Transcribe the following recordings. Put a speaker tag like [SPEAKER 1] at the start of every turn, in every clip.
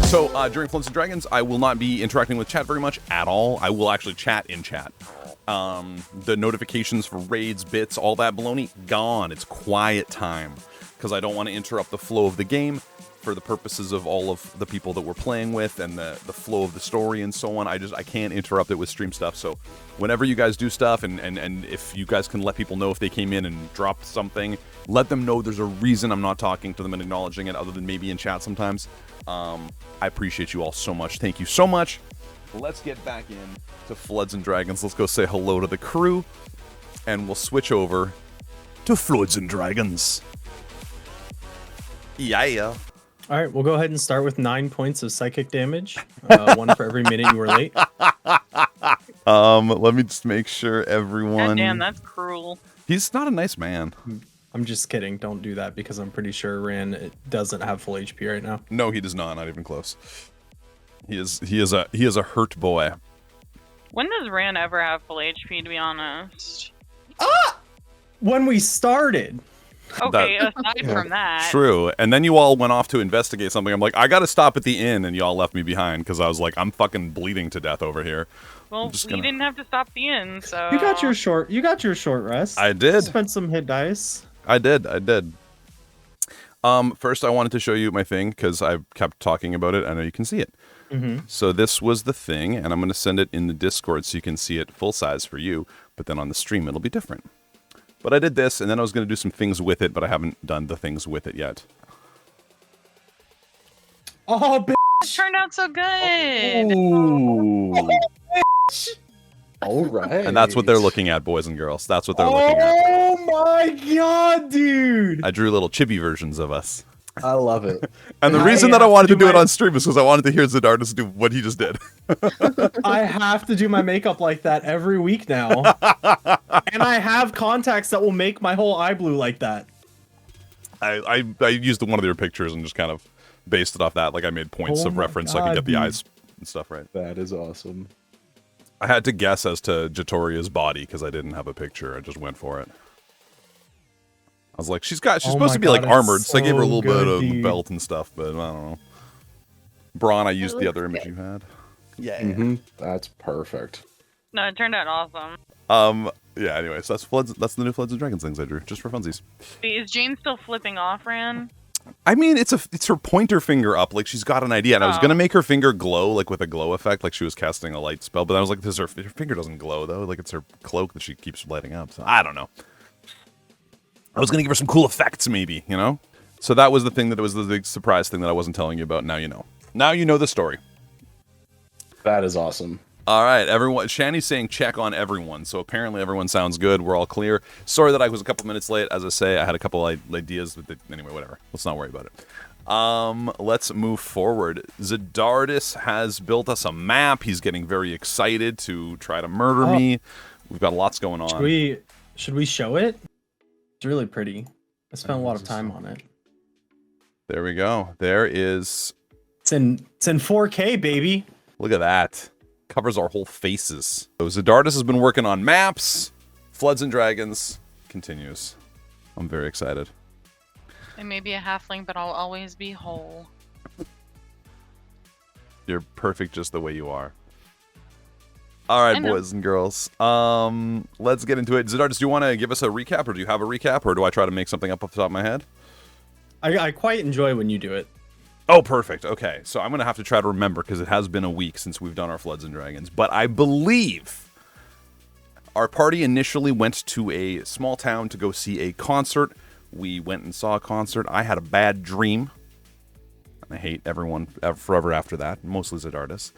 [SPEAKER 1] So during Floods and Dragons, I will not be interacting with chat very much at all. I will actually chat in chat. The notifications for raids, bits, all that baloney, gone. It's quiet time because I don't want to interrupt the flow of the game for the purposes of all of the people that we're playing with and the flow of the story and so on. I can't interrupt it with stream stuff. So whenever you guys do stuff and if you guys can let people know if they came in and dropped something, let them know there's a reason I'm not talking to them and acknowledging it other than maybe in chat sometimes. I appreciate you all so much. Thank you so much. Let's get back in to Floods and Dragons. Let's go say hello to the crew, and we'll switch over to Floods and Dragons. Yeah.
[SPEAKER 2] All right, we'll go ahead and start with 9 points of psychic damage. 1 for every minute you were late.
[SPEAKER 1] Let me just make sure everyone...
[SPEAKER 3] God damn, that's cruel.
[SPEAKER 1] He's not a nice man.
[SPEAKER 2] I'm just kidding. Don't do that because I'm pretty sure Ran doesn't have full HP right now.
[SPEAKER 1] No, he does not. Not even close. He is a hurt boy.
[SPEAKER 3] When does Ran ever have full HP, to be honest?
[SPEAKER 2] When we started.
[SPEAKER 3] Okay, aside from that.
[SPEAKER 1] True. And then you all went off to investigate something. I'm like, I gotta stop at the inn, and y'all left me behind because I was like, I'm fucking bleeding to death over here.
[SPEAKER 3] Well, we didn't have to stop the inn, so...
[SPEAKER 2] You got your short rest.
[SPEAKER 1] I did.
[SPEAKER 2] You spent some hit dice.
[SPEAKER 1] I did. First, I wanted to show you my thing because I kept talking about it. I know you can see it.
[SPEAKER 2] Mm-hmm. So
[SPEAKER 1] this was the thing, and I'm going to send it in the Discord so you can see it full size for you, but then on the stream it'll be different. But I did this, and then I was going to do some things with it, but I haven't done the things with it yet.
[SPEAKER 2] Oh, bitch!
[SPEAKER 3] It turned out so good!
[SPEAKER 1] Ooh.
[SPEAKER 4] All right.
[SPEAKER 1] And that's what they're looking at, boys and girls. That's what they're looking at.
[SPEAKER 2] Oh my god, dude!
[SPEAKER 1] I drew little chibi versions of us.
[SPEAKER 4] I love it.
[SPEAKER 1] And the reason that I wanted to do it on stream is because I wanted to hear Zidardus do what he just did.
[SPEAKER 2] I have to do my makeup like that every week now. And I have contacts that will make my whole eye blue like that.
[SPEAKER 1] I used one of their pictures and just kind of based it off that. Like I made points of reference so I could get the eyes and stuff right.
[SPEAKER 4] That is awesome.
[SPEAKER 1] I had to guess as to Jatoria's body because I didn't have a picture. I just went for it. I was like, she's supposed to be like armored, so I gave her a little bit of belt and stuff, but I don't know. Braun, I used the other image you had.
[SPEAKER 4] Yeah. Mm-hmm. That's perfect.
[SPEAKER 3] No, it turned out awesome.
[SPEAKER 1] Yeah, anyways, that's Floods. That's the new Floods and Dragons things I drew, just for funsies.
[SPEAKER 3] Wait, is Jane still flipping off, Ran?
[SPEAKER 1] I mean, it's her pointer finger up, like she's got an idea, and I was gonna make her finger glow, like with a glow effect, like she was casting a light spell, but I was like, her finger doesn't glow though, like it's her cloak that she keeps lighting up. So I don't know. I was gonna give her some cool effects, maybe, you know. So that was the thing that was the big surprise thing that I wasn't telling you about. Now you know. Now you know the story.
[SPEAKER 4] That is awesome.
[SPEAKER 1] All right, everyone. Shanny's saying check on everyone. So apparently everyone sounds good. We're all clear. Sorry that I was a couple minutes late. As I say, I had a couple ideas. But anyway, whatever. Let's not worry about it. Let's move forward. Zidardus has built us a map. He's getting very excited to try to murder me. We've got lots going on.
[SPEAKER 2] Should we show it? It's really pretty. I spent a lot of time on it.
[SPEAKER 1] There we go. There is...
[SPEAKER 2] It's in 4K, baby.
[SPEAKER 1] Look at that. Covers our whole faces. So Zidardus has been working on maps. Floods and Dragons continues. I'm very excited.
[SPEAKER 3] I may be a halfling, but I'll always be whole.
[SPEAKER 1] You're perfect just the way you are. All right, boys and girls. Let's get into it. Zidardus, do you want to give us a recap, or do you have a recap, or do I try to make something up off the top of my head?
[SPEAKER 2] I quite enjoy when you do it.
[SPEAKER 1] Oh, perfect. Okay, so I'm going to have to try to remember, because it has been a week since we've done our Floods and Dragons. But I believe our party initially went to a small town to go see a concert. We went and saw a concert. I had a bad dream. I hate everyone forever after that, mostly Zidardus.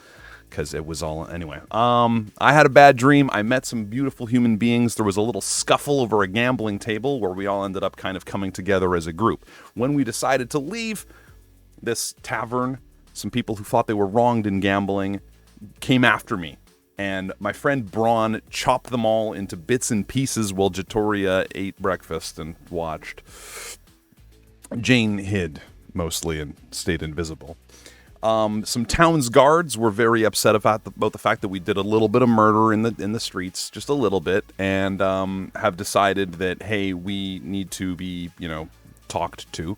[SPEAKER 1] Because it was all... Anyway. I had a bad dream. I met some beautiful human beings. There was a little scuffle over a gambling table where we all ended up kind of coming together as a group. When we decided to leave this tavern, some people who thought they were wronged in gambling came after me. And my friend Braun chopped them all into bits and pieces while Jatoria ate breakfast and watched. Jane hid, mostly, and stayed invisible. Some town's guards were very upset about the fact that we did a little bit of murder in the streets, just a little bit, and have decided that, hey, we need to be, talked to.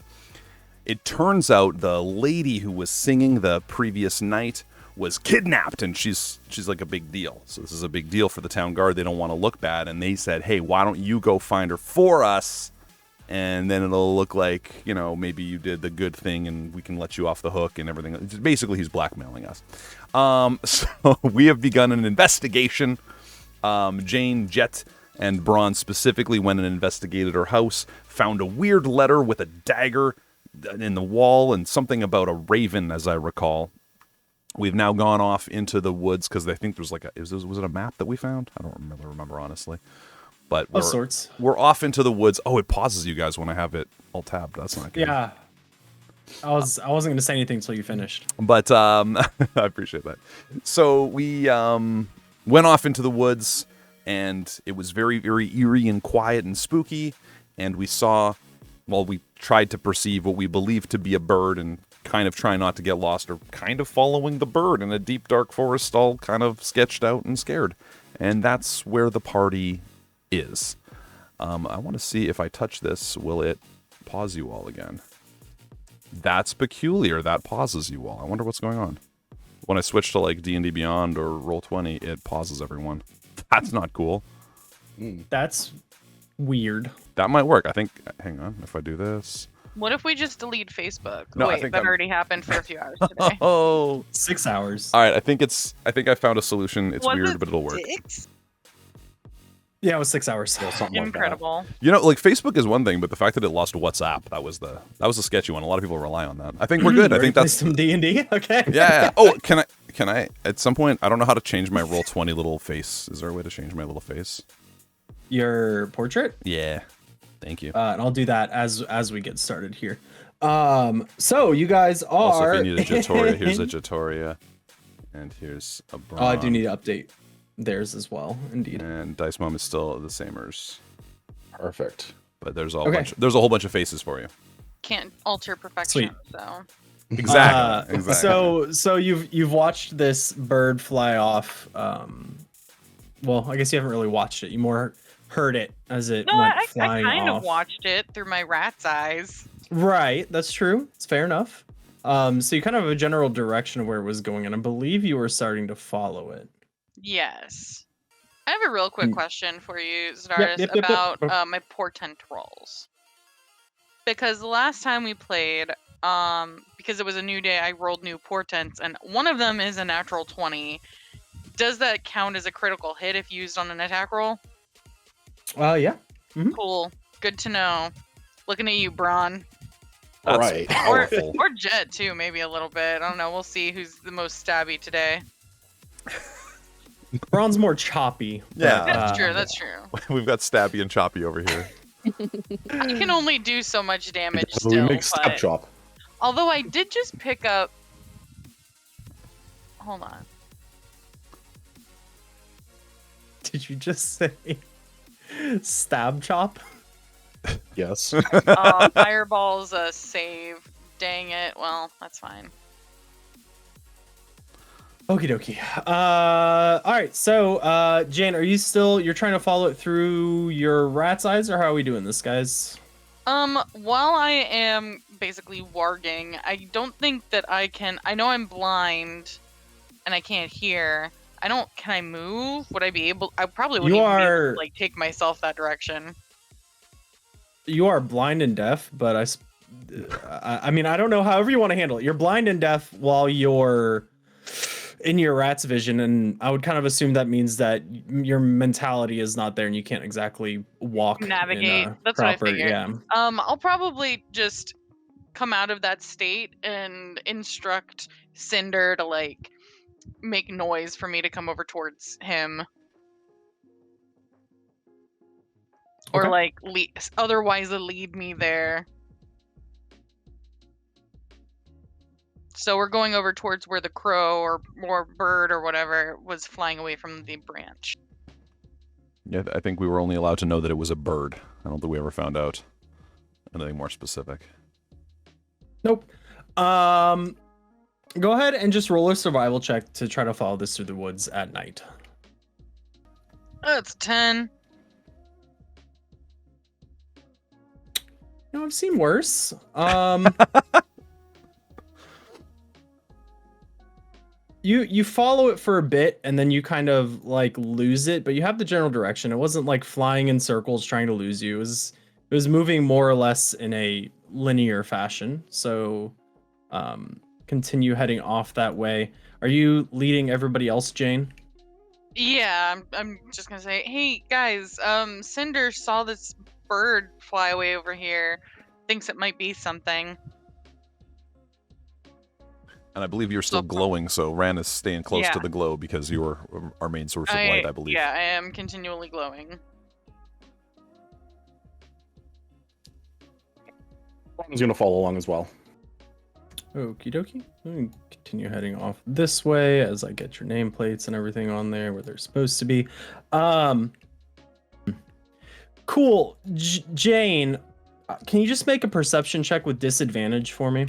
[SPEAKER 1] It turns out the lady who was singing the previous night was kidnapped, and she's like a big deal. So this is a big deal for the town guard. They don't want to look bad, and they said, hey, why don't you go find her for us? And then it'll look like, you know, maybe you did the good thing and we can let you off the hook and everything. Basically, he's blackmailing us. So we have begun an investigation. Jane, Jet, and Braun specifically went and investigated her house, found a weird letter with a dagger in the wall and something about a raven, as I recall. We've now gone off into the woods because I think there was like was it a map that we found? I don't remember honestly. But we're off into the woods. Oh, it pauses you guys when I have it all tabbed. That's not good.
[SPEAKER 2] Yeah. I wasn't going to say anything until you finished.
[SPEAKER 1] But I appreciate that. So we went off into the woods, and it was very, very eerie and quiet and spooky. And we tried to perceive what we believed to be a bird and kind of try not to get lost or kind of following the bird in a deep, dark forest, all kind of sketched out and scared. And that's where the party is. I want to see if I touch this, will it pause you all again? That's peculiar. That pauses you all. I wonder what's going on. When I switch to like D&D Beyond or Roll20, it pauses everyone. That's not cool.
[SPEAKER 2] That's weird.
[SPEAKER 1] That might work. I think. Hang on. If I do this.
[SPEAKER 3] What if we just delete Facebook?
[SPEAKER 1] No, I
[SPEAKER 3] Wait,
[SPEAKER 1] think
[SPEAKER 3] that already happened for a few hours today.
[SPEAKER 1] Oh,
[SPEAKER 2] 6 hours.
[SPEAKER 1] all right. I think I found a solution. It's
[SPEAKER 3] Was
[SPEAKER 1] weird,
[SPEAKER 3] it
[SPEAKER 1] but it'll work.
[SPEAKER 3] 6?
[SPEAKER 2] Yeah, it was 6 hours.
[SPEAKER 4] Yeah, something like that.
[SPEAKER 3] Incredible.
[SPEAKER 1] You know, like Facebook is one thing, but the fact that it lost WhatsApp, that was a sketchy one. A lot of people rely on that. I think we're good. I think that's
[SPEAKER 2] some D&D. Okay.
[SPEAKER 1] yeah. Oh, can I at some point? I don't know how to change my Roll20 little face. Is there a way to change my little face?
[SPEAKER 2] Your portrait?
[SPEAKER 1] Yeah. Thank you.
[SPEAKER 2] And I'll do that as we get started here. So you guys are.
[SPEAKER 1] Also, if you need a Jatoria, here's a Jatoria, and here's a Braun.
[SPEAKER 2] Oh, I do need to update theirs as well. Indeed.
[SPEAKER 1] And Dice Mom is still the samers,
[SPEAKER 4] Perfect.
[SPEAKER 1] but there's a whole bunch of faces for you.
[SPEAKER 3] Can't alter perfection,
[SPEAKER 2] Sweet.
[SPEAKER 3] so.
[SPEAKER 1] Exactly.
[SPEAKER 2] So you've watched this bird fly off. Well, I guess you haven't really watched it. You more heard it as it
[SPEAKER 3] No,
[SPEAKER 2] went
[SPEAKER 3] I
[SPEAKER 2] flying
[SPEAKER 3] kind
[SPEAKER 2] off.
[SPEAKER 3] of watched it through my rat's eyes.
[SPEAKER 2] Right, that's true. It's fair enough. So you kind of have a general direction of where it was going, and I believe you were starting to follow it.
[SPEAKER 3] Yes. I have a real quick question for you, Zdaris,
[SPEAKER 2] yep.
[SPEAKER 3] about my portent rolls. Because the last time we played, because it was a new day, I rolled new portents, and one of them is a natural 20. Does that count as a critical hit if used on an attack roll?
[SPEAKER 2] Yeah.
[SPEAKER 3] Cool. Good to know. Looking at you, Braun.
[SPEAKER 1] That's
[SPEAKER 4] Right.
[SPEAKER 1] powerful.
[SPEAKER 3] Or Jet, too, maybe a little bit. I don't know. We'll see who's the most stabby today.
[SPEAKER 2] Braun's more choppy.
[SPEAKER 1] Yeah.
[SPEAKER 3] That's true. That's true.
[SPEAKER 1] We've got Stabby and Choppy over here.
[SPEAKER 3] I can only do so much damage
[SPEAKER 4] So we
[SPEAKER 3] still.
[SPEAKER 4] make stab
[SPEAKER 3] But...
[SPEAKER 4] chop.
[SPEAKER 3] Although I did just pick up... Hold on.
[SPEAKER 2] Did you just say stab chop?
[SPEAKER 4] Yes.
[SPEAKER 3] Fireball's a save. Dang it. Well, that's fine.
[SPEAKER 2] Okie dokie. All right. So, Jane, you're trying to follow it through your rat's eyes, or how are we doing this, guys?
[SPEAKER 3] While I am basically warging, I don't think that I can... I know I'm blind, and I can't hear. Can I move? Would I be able... I probably wouldn't even be able to, like, take myself that direction.
[SPEAKER 2] You are blind and deaf, but I mean, I don't know, however you want to handle it. You're blind and deaf while you're in your rat's vision, and I would kind of assume that means that your mentality is not there and you can't exactly
[SPEAKER 3] Navigate. That's what I figured.
[SPEAKER 2] Yeah.
[SPEAKER 3] I'll probably just come out of that state and instruct Cinder to, like, make noise for me to come over towards him. Or, like, otherwise lead me there. So we're going over towards where the crow or bird or whatever was flying away from the branch.
[SPEAKER 1] Yeah, I think we were only allowed to know that it was a bird. I don't think we ever found out anything more specific.
[SPEAKER 2] Nope. Go ahead and just roll a survival check to try to follow this through the woods at night.
[SPEAKER 3] That's 10.
[SPEAKER 2] No, I've seen worse. You follow it for a bit and then you kind of like lose it, but you have the general direction. It wasn't like flying in circles trying to lose you. It was moving more or less in a linear fashion. So continue heading off that way. Are you leading everybody else, Jane?
[SPEAKER 3] Yeah, I'm just gonna say, hey guys, Cinder saw this bird fly away over here. Thinks it might be something.
[SPEAKER 1] And I believe you're still
[SPEAKER 3] So-
[SPEAKER 1] glowing, so Ran is staying close to
[SPEAKER 3] Yeah.
[SPEAKER 1] the glow because you're our main source of light, I believe.
[SPEAKER 3] Yeah, I am continually glowing.
[SPEAKER 4] He's gonna follow along as well.
[SPEAKER 2] Okie dokie. Let me continue heading off this way as I get your nameplates and everything on there where they're supposed to be. Cool. Jane, can you just make a perception check with disadvantage for me?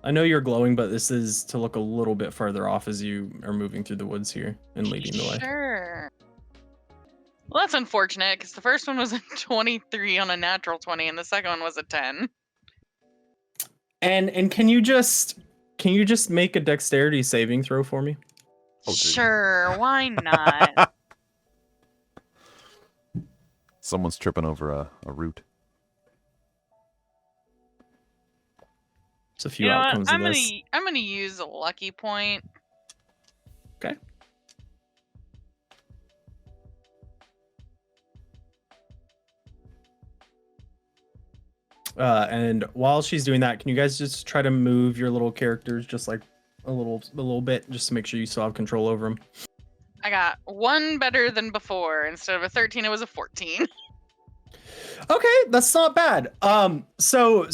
[SPEAKER 2] I know you're glowing, but this is to look a little bit further off as you are moving through the woods here and leading the way.
[SPEAKER 3] Sure. Well, that's unfortunate because the first one was a 23 on a natural 20, and the second one was a 10.
[SPEAKER 2] And can you just make a dexterity saving throw for me?
[SPEAKER 1] Oh, dude.
[SPEAKER 3] Sure, why not?
[SPEAKER 1] Someone's tripping over a root.
[SPEAKER 2] There's a few
[SPEAKER 3] You know what?
[SPEAKER 2] outcomes of this.
[SPEAKER 3] I'm gonna use a lucky point.
[SPEAKER 2] Okay. And while she's doing that, can you guys just try to move your little characters just like a little bit, just to make sure you still have control over them?
[SPEAKER 3] I got one better than before. Instead of a 13, it was a 14.
[SPEAKER 2] Okay, that's not bad. So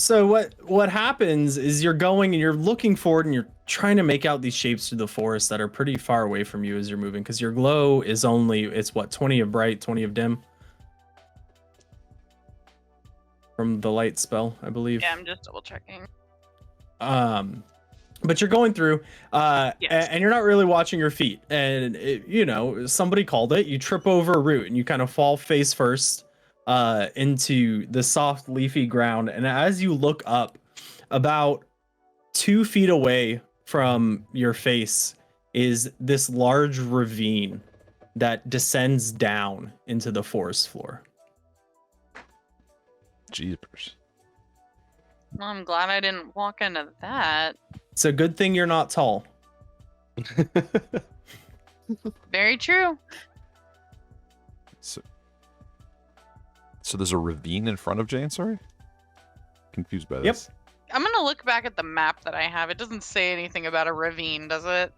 [SPEAKER 2] what happens is you're going and you're looking forward and you're trying to make out these shapes through the forest that are pretty far away from you as you're moving, because your glow is it's what, 20 of bright, 20 of dim from the light spell, I believe.
[SPEAKER 3] Yeah, I'm just double checking.
[SPEAKER 2] But you're going through
[SPEAKER 3] Yes.
[SPEAKER 2] and you're not really watching your feet, and somebody called it, you trip over a root and you kind of fall face first into the soft leafy ground. And as you look up, about 2 feet away from your face is this large ravine that descends down into the forest floor.
[SPEAKER 1] Jeepers.
[SPEAKER 3] Well, I'm glad I didn't walk into that.
[SPEAKER 2] It's a good thing you're not tall.
[SPEAKER 3] Very true.
[SPEAKER 1] So there's a ravine in front of Jane, sorry? Confused by this.
[SPEAKER 3] I'm gonna look back at the map that I have. It doesn't say anything about a ravine, does it?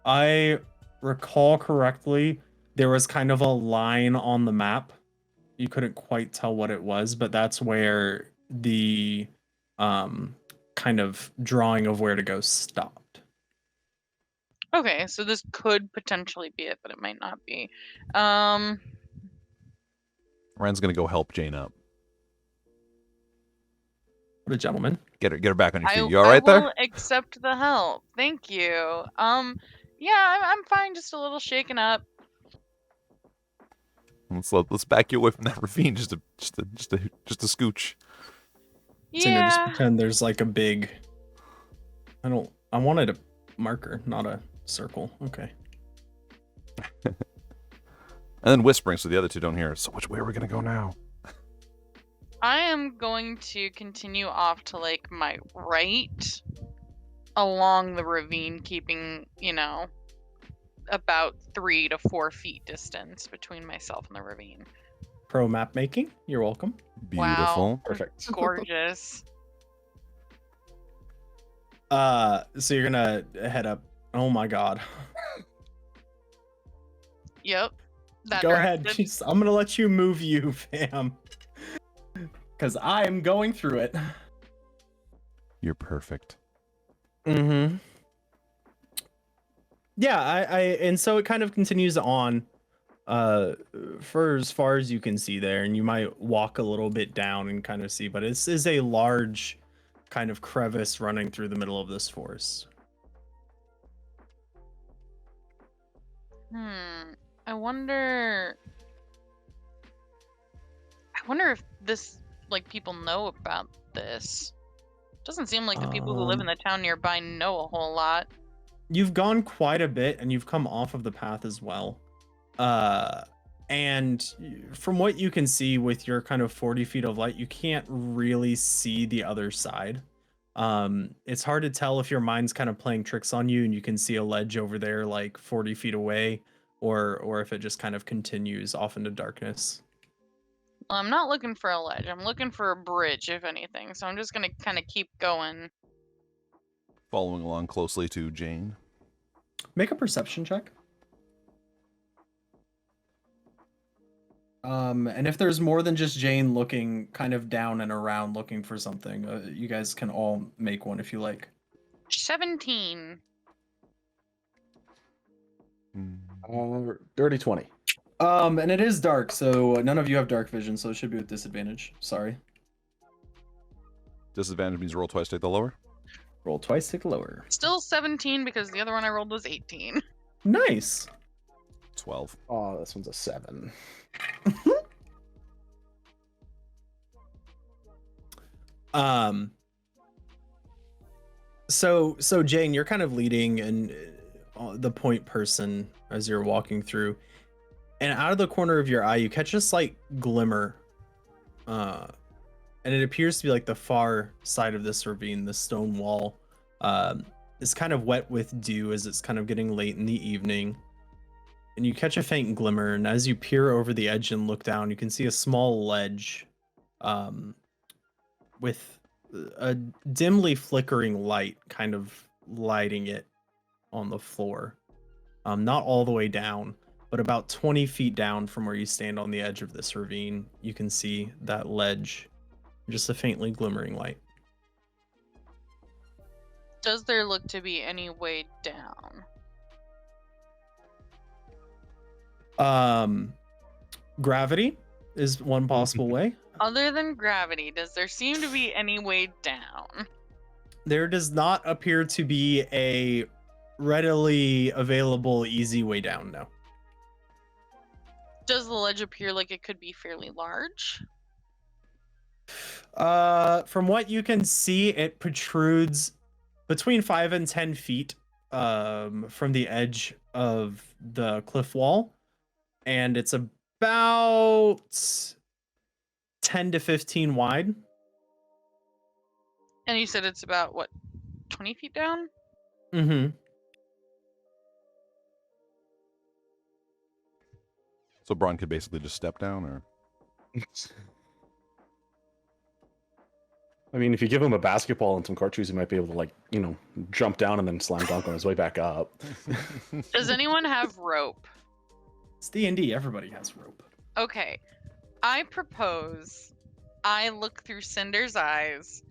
[SPEAKER 2] I recall correctly, there was kind of a line on the map. You couldn't quite tell what it was, but that's where the kind of drawing of where to go stopped.
[SPEAKER 3] Okay, so this could potentially be it, but it might not be.
[SPEAKER 1] Rand's gonna go help Jane up.
[SPEAKER 2] What a gentleman.
[SPEAKER 1] Get her back on your feet. You all right
[SPEAKER 3] I will
[SPEAKER 1] there?
[SPEAKER 3] accept the help. Thank you. Yeah, I'm fine. Just a little shaken up.
[SPEAKER 1] Let's back you away from that ravine, just a scooch.
[SPEAKER 2] So just
[SPEAKER 3] Yeah.
[SPEAKER 2] pretend there's like a big. I wanted a marker, not a circle. Okay.
[SPEAKER 1] And then whispering so the other two don't hear. So which way are we gonna go now?
[SPEAKER 3] I am going to continue off to like my right along the ravine, keeping, about 3 to 4 feet distance between myself and the ravine.
[SPEAKER 2] Pro map making. You're welcome.
[SPEAKER 1] Beautiful.
[SPEAKER 4] Perfect.
[SPEAKER 3] Gorgeous.
[SPEAKER 2] So you're gonna head up. Oh my god.
[SPEAKER 3] Yep. That
[SPEAKER 2] Go ahead.
[SPEAKER 3] direction.
[SPEAKER 2] Jeez, I'm gonna let you move you, fam. Because I'm going through it.
[SPEAKER 1] You're perfect.
[SPEAKER 2] Mm-hmm. Yeah, and so it kind of continues on for as far as you can see there, and you might walk a little bit down and kind of see, but this is a large kind of crevice running through the middle of this forest.
[SPEAKER 3] I wonder if this, like, people know about this. Doesn't seem like the people who live in the town nearby know a whole lot.
[SPEAKER 2] You've gone quite a bit, and you've come off of the path as well. And from what you can see with your kind of 40 feet of light, you can't really see the other side. It's hard to tell if your mind's kind of playing tricks on you, and you can see a ledge over there like 40 feet away, or if it just kind of continues off into darkness.
[SPEAKER 3] Well, I'm not looking for a ledge. I'm looking for a bridge, if anything. So I'm just gonna kind of keep going.
[SPEAKER 1] Following along closely to Jane.
[SPEAKER 2] Make a perception check. And if there's more than just Jane looking kind of down and around looking for something, you guys can all make one if you like.
[SPEAKER 3] 17.
[SPEAKER 4] Dirty 20.
[SPEAKER 2] And it is dark, so none of you have dark vision, so it should be with disadvantage. Sorry.
[SPEAKER 1] Disadvantage means roll twice, take the lower.
[SPEAKER 2] Roll twice, take the lower.
[SPEAKER 3] Still 17 because the other one I rolled was 18.
[SPEAKER 2] Nice.
[SPEAKER 1] 12.
[SPEAKER 4] Oh, this one's a 7.
[SPEAKER 2] So Jane, you're kind of leading and the point person as you're walking through, and out of the corner of your eye, you catch a slight glimmer, and it appears to be like the far side of this ravine. The stone wall is kind of wet with dew as it's kind of getting late in the evening. And you catch a faint glimmer, and as you peer over the edge and look down, you can see a small ledge with a dimly flickering light kind of lighting it on the floor. Not all the way down, but about 20 feet down from where you stand on the edge of this ravine, you can see that ledge, just a faintly glimmering light.
[SPEAKER 3] Does there look to be any way down?
[SPEAKER 2] Gravity is one possible way.
[SPEAKER 3] Other than gravity, does there seem to be any way down?
[SPEAKER 2] There does not appear to be a readily available easy way down, no.
[SPEAKER 3] Does the ledge appear like it could be fairly large?
[SPEAKER 2] From what you can see, it protrudes between 5 and 10 feet from the edge of the cliff wall, and it's about 10 to 15 wide.
[SPEAKER 3] And you said it's about, what, 20 feet down?
[SPEAKER 2] Mm-hmm.
[SPEAKER 1] So Braun could basically just step down, or?
[SPEAKER 4] I mean, if you give him a basketball and some court shoes, he might be able to, like, jump down and then slam dunk on his way back up.
[SPEAKER 3] Does anyone have rope?
[SPEAKER 2] It's D&D. Everybody has rope.
[SPEAKER 3] Okay. I propose I look through Cinder's eyes.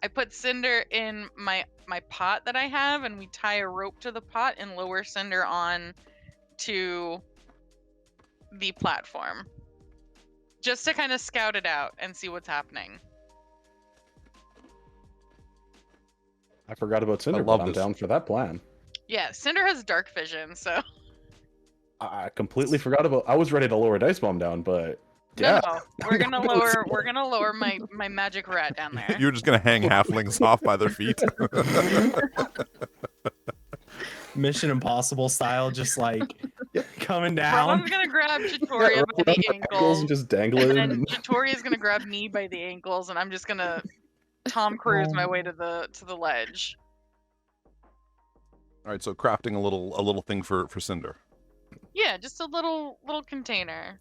[SPEAKER 3] I put Cinder in my pot that I have, and we tie a rope to the pot and lower Cinder on to the platform. Just to kind of scout it out and see what's happening.
[SPEAKER 4] I forgot about Cinder,
[SPEAKER 1] love
[SPEAKER 4] but I'm
[SPEAKER 1] this.
[SPEAKER 4] down for that plan.
[SPEAKER 3] Yeah, Cinder has dark vision, so...
[SPEAKER 4] I completely forgot about. I was ready to lower Dice Bomb down, but yeah.
[SPEAKER 3] No, we're gonna lower my magic rat down there.
[SPEAKER 1] You're just gonna hang halflings off by their feet.
[SPEAKER 2] Mission Impossible style, just like coming
[SPEAKER 3] Rowan's
[SPEAKER 2] down.
[SPEAKER 3] gonna grab Jatoria by the ankles,
[SPEAKER 4] and just dangle it.
[SPEAKER 3] and then Jatoria's gonna grab me by the ankles, and I'm just gonna Tom Cruise my way to the ledge.
[SPEAKER 1] All right, so crafting a little thing for Cinder.
[SPEAKER 3] Yeah, just a little container.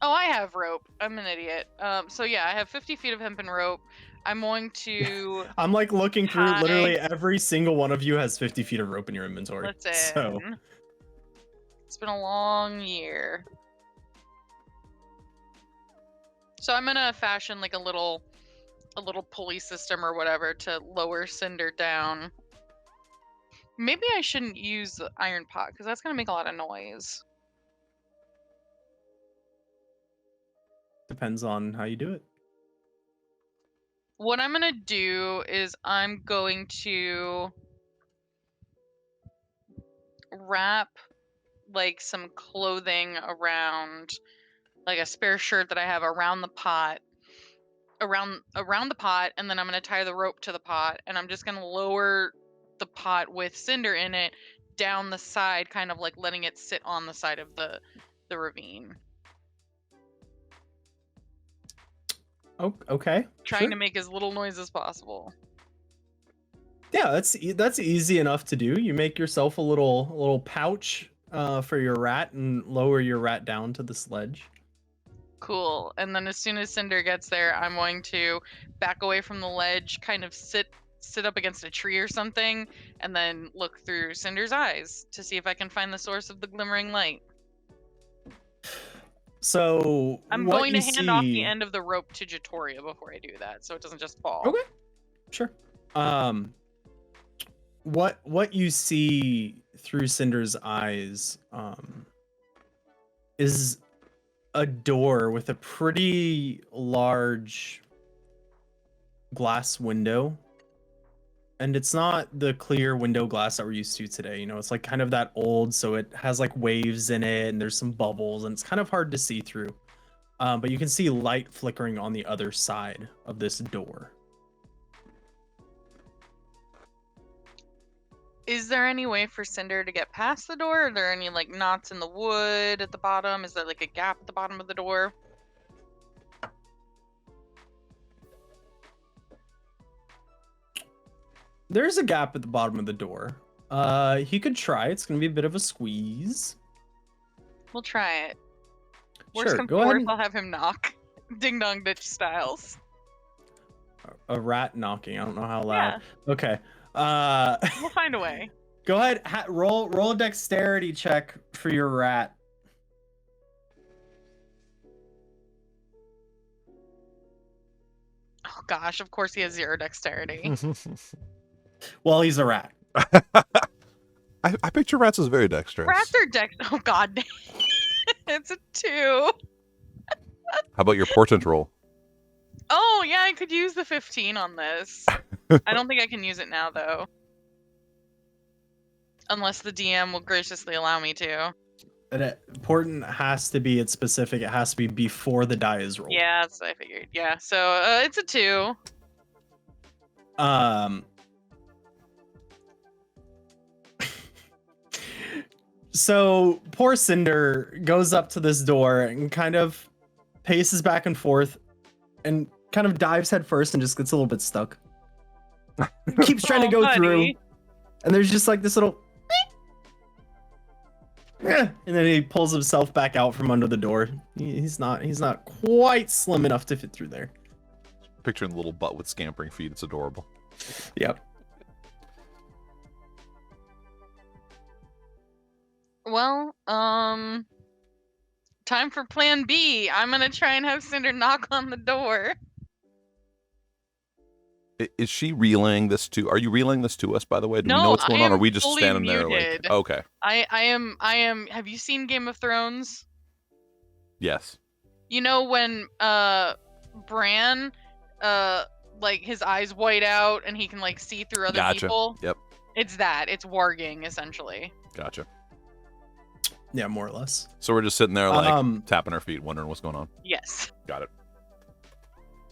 [SPEAKER 3] Oh, I have rope. I'm an idiot. So yeah, I have 50 feet of hempen rope. I'm going to.
[SPEAKER 2] I'm like looking through.
[SPEAKER 3] Hi.
[SPEAKER 2] Literally every single one of you has 50 feet of rope in your inventory.
[SPEAKER 3] Listen,
[SPEAKER 2] So
[SPEAKER 3] it's been a long year. So I'm gonna fashion like a little pulley system or whatever to lower Cinder down. Maybe I shouldn't use the iron pot because that's gonna make a lot of noise.
[SPEAKER 2] depends on how you do it.
[SPEAKER 3] What I'm gonna do is I'm going to wrap like some clothing around, like a spare shirt that I have around the pot, around the pot, and then I'm gonna tie the rope to the pot, and I'm just gonna lower the pot with Cinder in it down the side, kind of like letting it sit on the side of the ravine,
[SPEAKER 2] Oh, okay.
[SPEAKER 3] trying
[SPEAKER 2] sure.
[SPEAKER 3] to make as little noise as possible.
[SPEAKER 2] Yeah, that's easy enough to do. You make yourself a little pouch for your rat and lower your rat down to the sledge.
[SPEAKER 3] Cool. And then as soon as Cinder gets there, I'm going to back away from the ledge, kind of sit up against a tree or something, and then look through Cinder's eyes to see if I can find the source of the glimmering light.
[SPEAKER 2] So
[SPEAKER 3] I'm
[SPEAKER 2] what
[SPEAKER 3] going to
[SPEAKER 2] you
[SPEAKER 3] hand off the
[SPEAKER 2] see-
[SPEAKER 3] end of the rope to Jatoria before I do that, so it doesn't just fall.
[SPEAKER 2] Okay. Sure. What you see through Cinder's eyes is a door with a pretty large glass window. And it's not the clear window glass that we're used to today. You know, it's like kind of that old, so it has like waves in it and there's some bubbles and it's kind of hard to see through. But you can see light flickering on the other side of this door.
[SPEAKER 3] Is there any way for Cinder to get past the door? Are there any like knots in the wood at the bottom? Is there like a gap at the bottom of the door?
[SPEAKER 2] There's a gap at the bottom of the door. He could try. It's gonna be a bit of a squeeze.
[SPEAKER 3] We'll try it. Worst
[SPEAKER 2] Sure,
[SPEAKER 3] comes
[SPEAKER 2] go
[SPEAKER 3] to
[SPEAKER 2] ahead.
[SPEAKER 3] worst, I'll have him knock. Ding dong ditch styles.
[SPEAKER 2] A rat knocking. I don't know how loud. Okay.
[SPEAKER 3] We'll find a way.
[SPEAKER 2] Go ahead. Roll a dexterity check for your rat.
[SPEAKER 3] Oh gosh, of course he has 0 dexterity.
[SPEAKER 2] Well, he's a rat.
[SPEAKER 1] I picture rats as very dexterous.
[SPEAKER 3] Rats are oh god dang. It's a 2.
[SPEAKER 1] How about your portent roll?
[SPEAKER 3] Oh yeah, I could use the 15 on this. I don't think I can use it now though. Unless the DM will graciously allow me to.
[SPEAKER 2] Portent has to be, it's specific. It has to be before the die is rolled.
[SPEAKER 3] Yeah, that's what I figured. Yeah, so it's a 2.
[SPEAKER 2] So poor Cinder goes up to this door and kind of paces back and forth and kind of dives head first and just gets a little bit stuck. Keeps trying to
[SPEAKER 3] Oh,
[SPEAKER 2] go
[SPEAKER 3] buddy.
[SPEAKER 2] through, and there's just like this little and then he pulls himself back out from under the door. He's not quite slim enough to fit through there.
[SPEAKER 1] Picturing the little butt with scampering feet. It's adorable.
[SPEAKER 2] Yep.
[SPEAKER 3] Well, time for plan B. I'm gonna try and have Cinder knock on the door.
[SPEAKER 1] Is she relaying this to? Are you relaying this to us, by the way? Do we know
[SPEAKER 3] No,
[SPEAKER 1] what's going
[SPEAKER 3] I
[SPEAKER 1] on? Or are
[SPEAKER 3] am
[SPEAKER 1] we just
[SPEAKER 3] fully
[SPEAKER 1] standing there
[SPEAKER 3] muted.
[SPEAKER 1] like? Okay.
[SPEAKER 3] I am. Have you seen Game of Thrones?
[SPEAKER 1] Yes.
[SPEAKER 3] You know when Bran, like his eyes white out and he can like see through other
[SPEAKER 1] Gotcha.
[SPEAKER 3] people?
[SPEAKER 1] Yep.
[SPEAKER 3] It's that. It's warging essentially.
[SPEAKER 1] Gotcha.
[SPEAKER 2] Yeah, more or less.
[SPEAKER 1] So we're just sitting there like tapping our feet, wondering what's going on.
[SPEAKER 3] Yes.
[SPEAKER 1] Got it.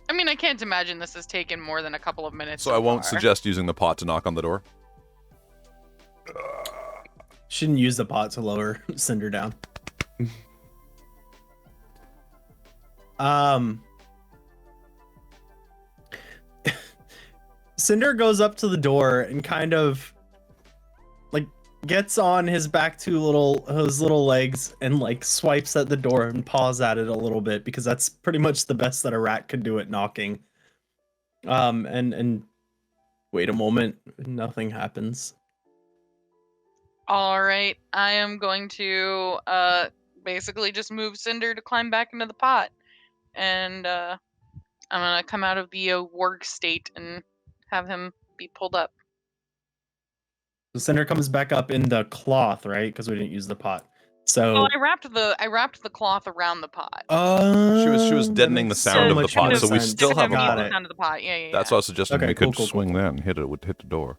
[SPEAKER 3] I mean, I can't imagine this has taken more than a couple of minutes.
[SPEAKER 1] So I won't
[SPEAKER 3] far.
[SPEAKER 1] suggest using the pot to knock on the door.
[SPEAKER 2] Shouldn't use the pot to lower Cinder down. Cinder goes up to the door and kind of like gets on his back his little legs and like swipes at the door and paws at it a little bit because that's pretty much the best that a rat could do at knocking. And wait a moment, nothing happens.
[SPEAKER 3] All right, I am going to basically just move Cinder to climb back into the pot, and I'm gonna come out of the warg state and have him be pulled up.
[SPEAKER 2] The Cinder comes back up in the cloth, right? Because we didn't use the pot. So
[SPEAKER 3] Oh, I wrapped the cloth around the pot.
[SPEAKER 1] She was deadening the sound
[SPEAKER 2] of
[SPEAKER 1] the pot, so we still have
[SPEAKER 2] got
[SPEAKER 3] the
[SPEAKER 2] it.
[SPEAKER 3] sound of the pot. Yeah.
[SPEAKER 1] That's what I was suggesting.
[SPEAKER 2] Okay,
[SPEAKER 1] We could
[SPEAKER 2] cool.
[SPEAKER 1] swing that and hit the door.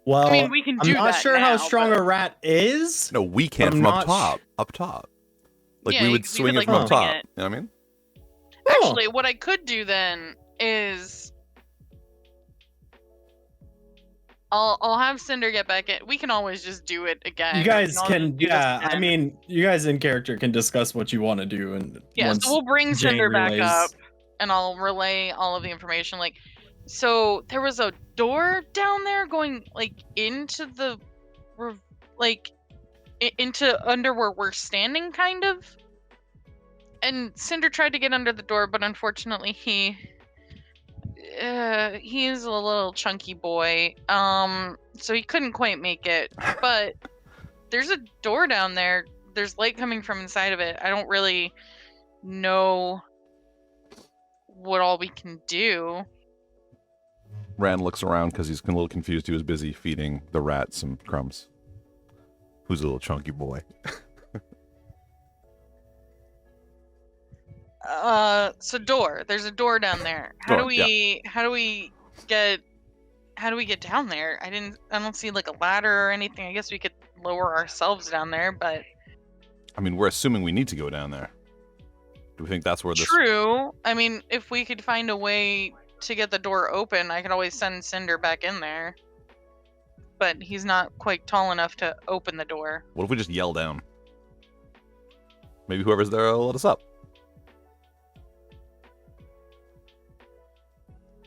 [SPEAKER 2] Well,
[SPEAKER 3] I mean, we can do
[SPEAKER 2] I'm not
[SPEAKER 3] that
[SPEAKER 2] sure how
[SPEAKER 3] now,
[SPEAKER 2] strong
[SPEAKER 3] but-
[SPEAKER 2] a rat is.
[SPEAKER 1] No, we can
[SPEAKER 2] I'm
[SPEAKER 1] from
[SPEAKER 2] not
[SPEAKER 1] up top. Like
[SPEAKER 3] Yeah,
[SPEAKER 1] we
[SPEAKER 3] you
[SPEAKER 1] would
[SPEAKER 3] could
[SPEAKER 1] swing
[SPEAKER 3] like
[SPEAKER 1] it from up
[SPEAKER 3] swing
[SPEAKER 1] top.
[SPEAKER 3] it.
[SPEAKER 1] You know what I mean?
[SPEAKER 2] Oh.
[SPEAKER 3] Actually, what I could do then is I'll have Cinder get back in. We can always just do it again.
[SPEAKER 2] You guys
[SPEAKER 3] I'll
[SPEAKER 2] can,
[SPEAKER 3] just do this
[SPEAKER 2] yeah. I
[SPEAKER 3] again.
[SPEAKER 2] mean, you guys in character can discuss what you want to do, and
[SPEAKER 3] Yeah,
[SPEAKER 2] once
[SPEAKER 3] so we'll bring
[SPEAKER 2] Jane
[SPEAKER 3] Cinder back
[SPEAKER 2] relays-
[SPEAKER 3] up, and I'll relay all of the information. Like, so there was a door down there going like into the, like, into under where we're standing, kind of. And Cinder tried to get under the door, but unfortunately he is a little chunky boy, so he couldn't quite make it. But there's a door down there. There's light coming from inside of it. I don't really know what all we can do.
[SPEAKER 1] Rand looks around because he's a little confused. He was busy feeding the rat some crumbs. Who's a little chunky boy?
[SPEAKER 3] So door. There's a door down there. How do we get down there? I don't see like a ladder or anything. I guess we could lower ourselves down there, but
[SPEAKER 1] I mean, we're assuming we need to go down there. Do we think that's where this...
[SPEAKER 3] True. I mean, if we could find a way to get the door open, I could always send Cinder back in there. But he's not quite tall enough to open the door.
[SPEAKER 1] What if we just yell down? Maybe whoever's there will let us up.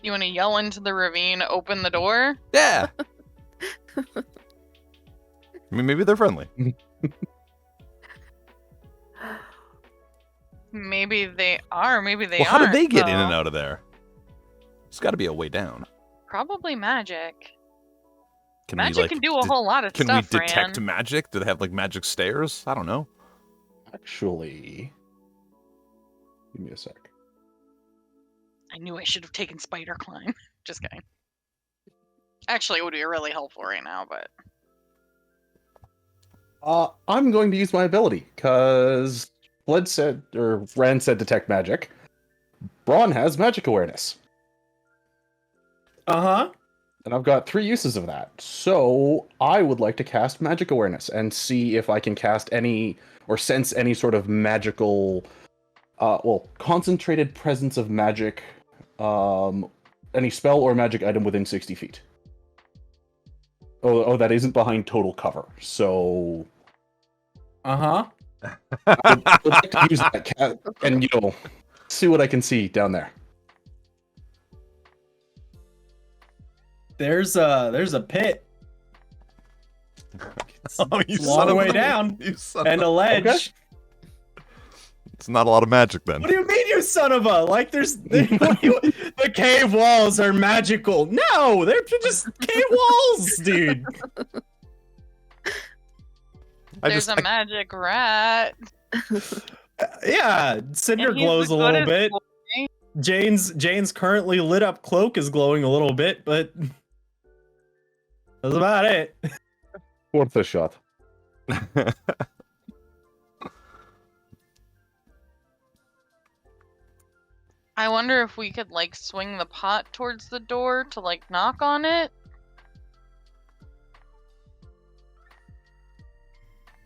[SPEAKER 3] You want to yell into the ravine, open the door?
[SPEAKER 1] Yeah! I mean, maybe they're friendly.
[SPEAKER 3] Maybe they are, maybe they
[SPEAKER 1] Well,
[SPEAKER 3] aren't.
[SPEAKER 1] how do they get in
[SPEAKER 3] though.
[SPEAKER 1] and out of there? There's got to be a way down.
[SPEAKER 3] Probably magic.
[SPEAKER 1] Can
[SPEAKER 3] Magic
[SPEAKER 1] we, like,
[SPEAKER 3] can do a whole lot of
[SPEAKER 1] Can
[SPEAKER 3] stuff,
[SPEAKER 1] we detect
[SPEAKER 3] Ran.
[SPEAKER 1] magic? Do they have, like, magic stairs? I don't know.
[SPEAKER 4] Actually, give me a sec.
[SPEAKER 3] I knew I should have taken Spider Climb. Just kidding. Actually, it would be really helpful right now, but...
[SPEAKER 4] I'm going to use my ability, because Rand said detect magic. Braun has magic awareness.
[SPEAKER 2] Uh-huh.
[SPEAKER 4] And I've got 3 uses of that. So I would like to cast magic awareness and see if I can cast any or sense any sort of magical, concentrated presence of magic, any spell or magic item within 60 feet. Oh, that isn't behind total cover. So
[SPEAKER 2] Uh-huh.
[SPEAKER 4] I would like to use that cat and, see what I can see down there.
[SPEAKER 2] There's a pit.
[SPEAKER 1] Oh, you
[SPEAKER 2] Long way down.
[SPEAKER 1] You son
[SPEAKER 2] And
[SPEAKER 1] of
[SPEAKER 2] a ledge.
[SPEAKER 4] Okay.
[SPEAKER 1] It's not a lot of magic then.
[SPEAKER 2] What do you mean, you son of a? Like, the cave walls are magical. No, they're just cave walls, dude.
[SPEAKER 3] There's a magic rat.
[SPEAKER 2] Yeah, Cinder
[SPEAKER 3] And he's
[SPEAKER 2] glows
[SPEAKER 3] the
[SPEAKER 2] a little
[SPEAKER 3] goodest
[SPEAKER 2] bit.
[SPEAKER 3] boy.
[SPEAKER 2] Jane's currently lit up cloak is glowing a little bit, but that's about it.
[SPEAKER 4] Worth a shot.
[SPEAKER 3] I wonder if we could, like, swing the pot towards the door to, like, knock on it.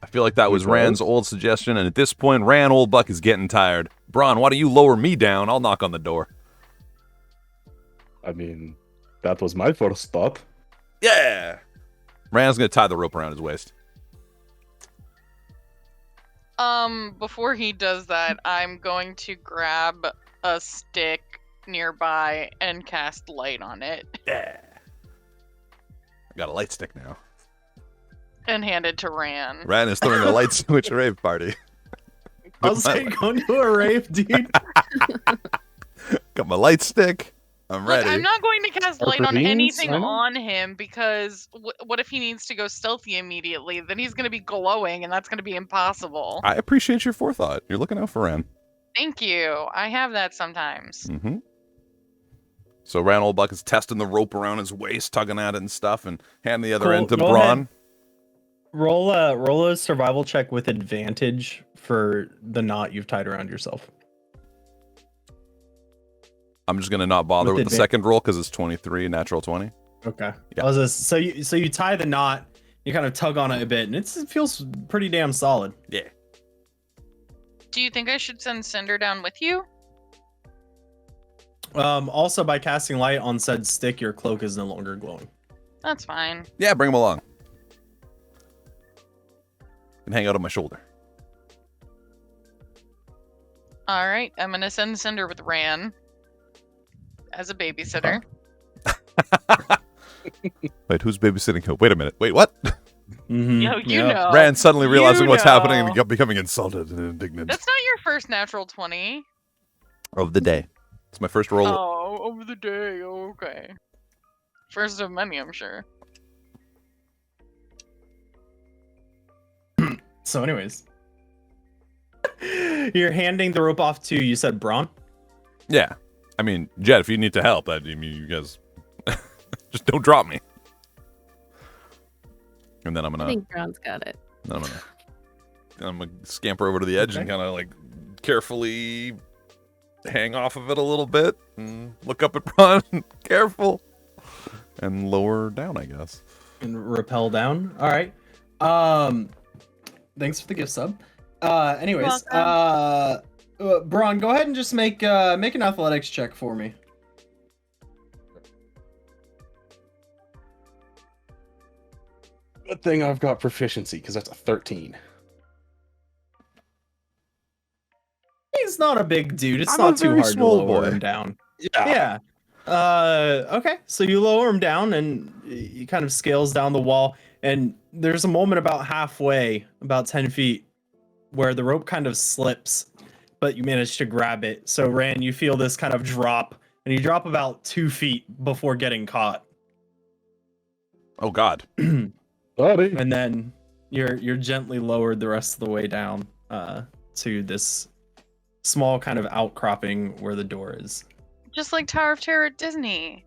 [SPEAKER 1] I feel like that was Rand's old suggestion, and at this point, Rand Old Buck is getting tired. Braun, why don't you lower me down? I'll knock on the door.
[SPEAKER 4] I mean, that was my first thought.
[SPEAKER 1] Yeah! Rand's gonna tie the rope around his waist.
[SPEAKER 3] Before he does that, I'm going to grab a stick nearby and cast light on it
[SPEAKER 1] Yeah! I got a light stick now.
[SPEAKER 3] and hand it to Ran.
[SPEAKER 1] Rand is throwing a light switch rave party.
[SPEAKER 2] How's it going to a rave, dude?
[SPEAKER 1] Got my light stick. I'm
[SPEAKER 3] Look,
[SPEAKER 1] ready.
[SPEAKER 3] I'm not going to cast light on
[SPEAKER 4] Ravines,
[SPEAKER 3] anything
[SPEAKER 4] Simon?
[SPEAKER 3] on him because what if he needs to go stealthy immediately? Then he's going to be glowing and that's going to be impossible.
[SPEAKER 1] I appreciate your forethought. You're looking out for Rand.
[SPEAKER 3] Thank you. I have that sometimes.
[SPEAKER 1] Mm-hmm. So Rand Old Buck is testing the rope around his waist, tugging at it and stuff, and handing the other
[SPEAKER 2] Cool.
[SPEAKER 1] end to
[SPEAKER 2] Go
[SPEAKER 1] Braun.
[SPEAKER 2] ahead. Roll a survival check with advantage for the knot you've tied around yourself.
[SPEAKER 1] I'm just gonna not bother
[SPEAKER 2] With
[SPEAKER 1] with the second roll because it's 23, natural 20.
[SPEAKER 2] Okay.
[SPEAKER 1] Yeah.
[SPEAKER 2] So you tie the knot, you kind of tug on it a bit, and it feels pretty damn solid.
[SPEAKER 1] Yeah.
[SPEAKER 3] Do you think I should send Cinder down with you?
[SPEAKER 2] Also, by casting light on said stick, your cloak is no longer glowing.
[SPEAKER 3] That's fine.
[SPEAKER 1] Yeah, bring him along. And hang out on my shoulder.
[SPEAKER 3] All right, I'm gonna send Cinder with Ran as a babysitter.
[SPEAKER 1] Wait, who's babysitting who? Wait a minute. Wait, what?
[SPEAKER 2] Mm-hmm.
[SPEAKER 3] Yo, you know.
[SPEAKER 1] Rand suddenly realizing
[SPEAKER 3] You
[SPEAKER 1] what's happening and
[SPEAKER 3] know.
[SPEAKER 1] becoming insulted and indignant.
[SPEAKER 3] That's not your first natural 20.
[SPEAKER 1] Of the day. It's my first roll.
[SPEAKER 3] Oh, over the day. Okay. First of many, I'm sure.
[SPEAKER 2] So, anyways, you're handing the rope off to, you said, Braun?
[SPEAKER 1] Yeah. I mean, Jet, if you need to help, I mean, you guys just don't drop me. And then I'm
[SPEAKER 5] I
[SPEAKER 1] gonna
[SPEAKER 5] think Brown's got it.
[SPEAKER 1] I'm gonna scamper over to the edge and
[SPEAKER 2] Okay.
[SPEAKER 1] kind of like carefully hang off of it a little bit and look up at Braun. Careful. And lower down, I guess.
[SPEAKER 2] And rappel down. All right. Thanks for the gift sub. Anyways, Braun, go ahead and just make an athletics check for me.
[SPEAKER 4] Good thing I've got proficiency, because that's a 13.
[SPEAKER 2] He's not a big dude. It's
[SPEAKER 1] I'm
[SPEAKER 2] not
[SPEAKER 1] a
[SPEAKER 2] too
[SPEAKER 1] very
[SPEAKER 2] hard to
[SPEAKER 1] small
[SPEAKER 2] lower
[SPEAKER 1] boy.
[SPEAKER 2] him down.
[SPEAKER 4] Yeah.
[SPEAKER 2] Yeah. Okay. So you lower him down, and he kind of scales down the wall. And there's a moment about halfway, about 10 feet, where the rope kind of slips, but you manage to grab it. So Rand, you feel this kind of drop, and you drop about 2 feet before getting caught.
[SPEAKER 1] Oh, God.
[SPEAKER 4] Buddy.
[SPEAKER 2] And then you're gently lowered the rest of the way down to this small kind of outcropping where the door is.
[SPEAKER 3] Just like Tower of Terror at Disney.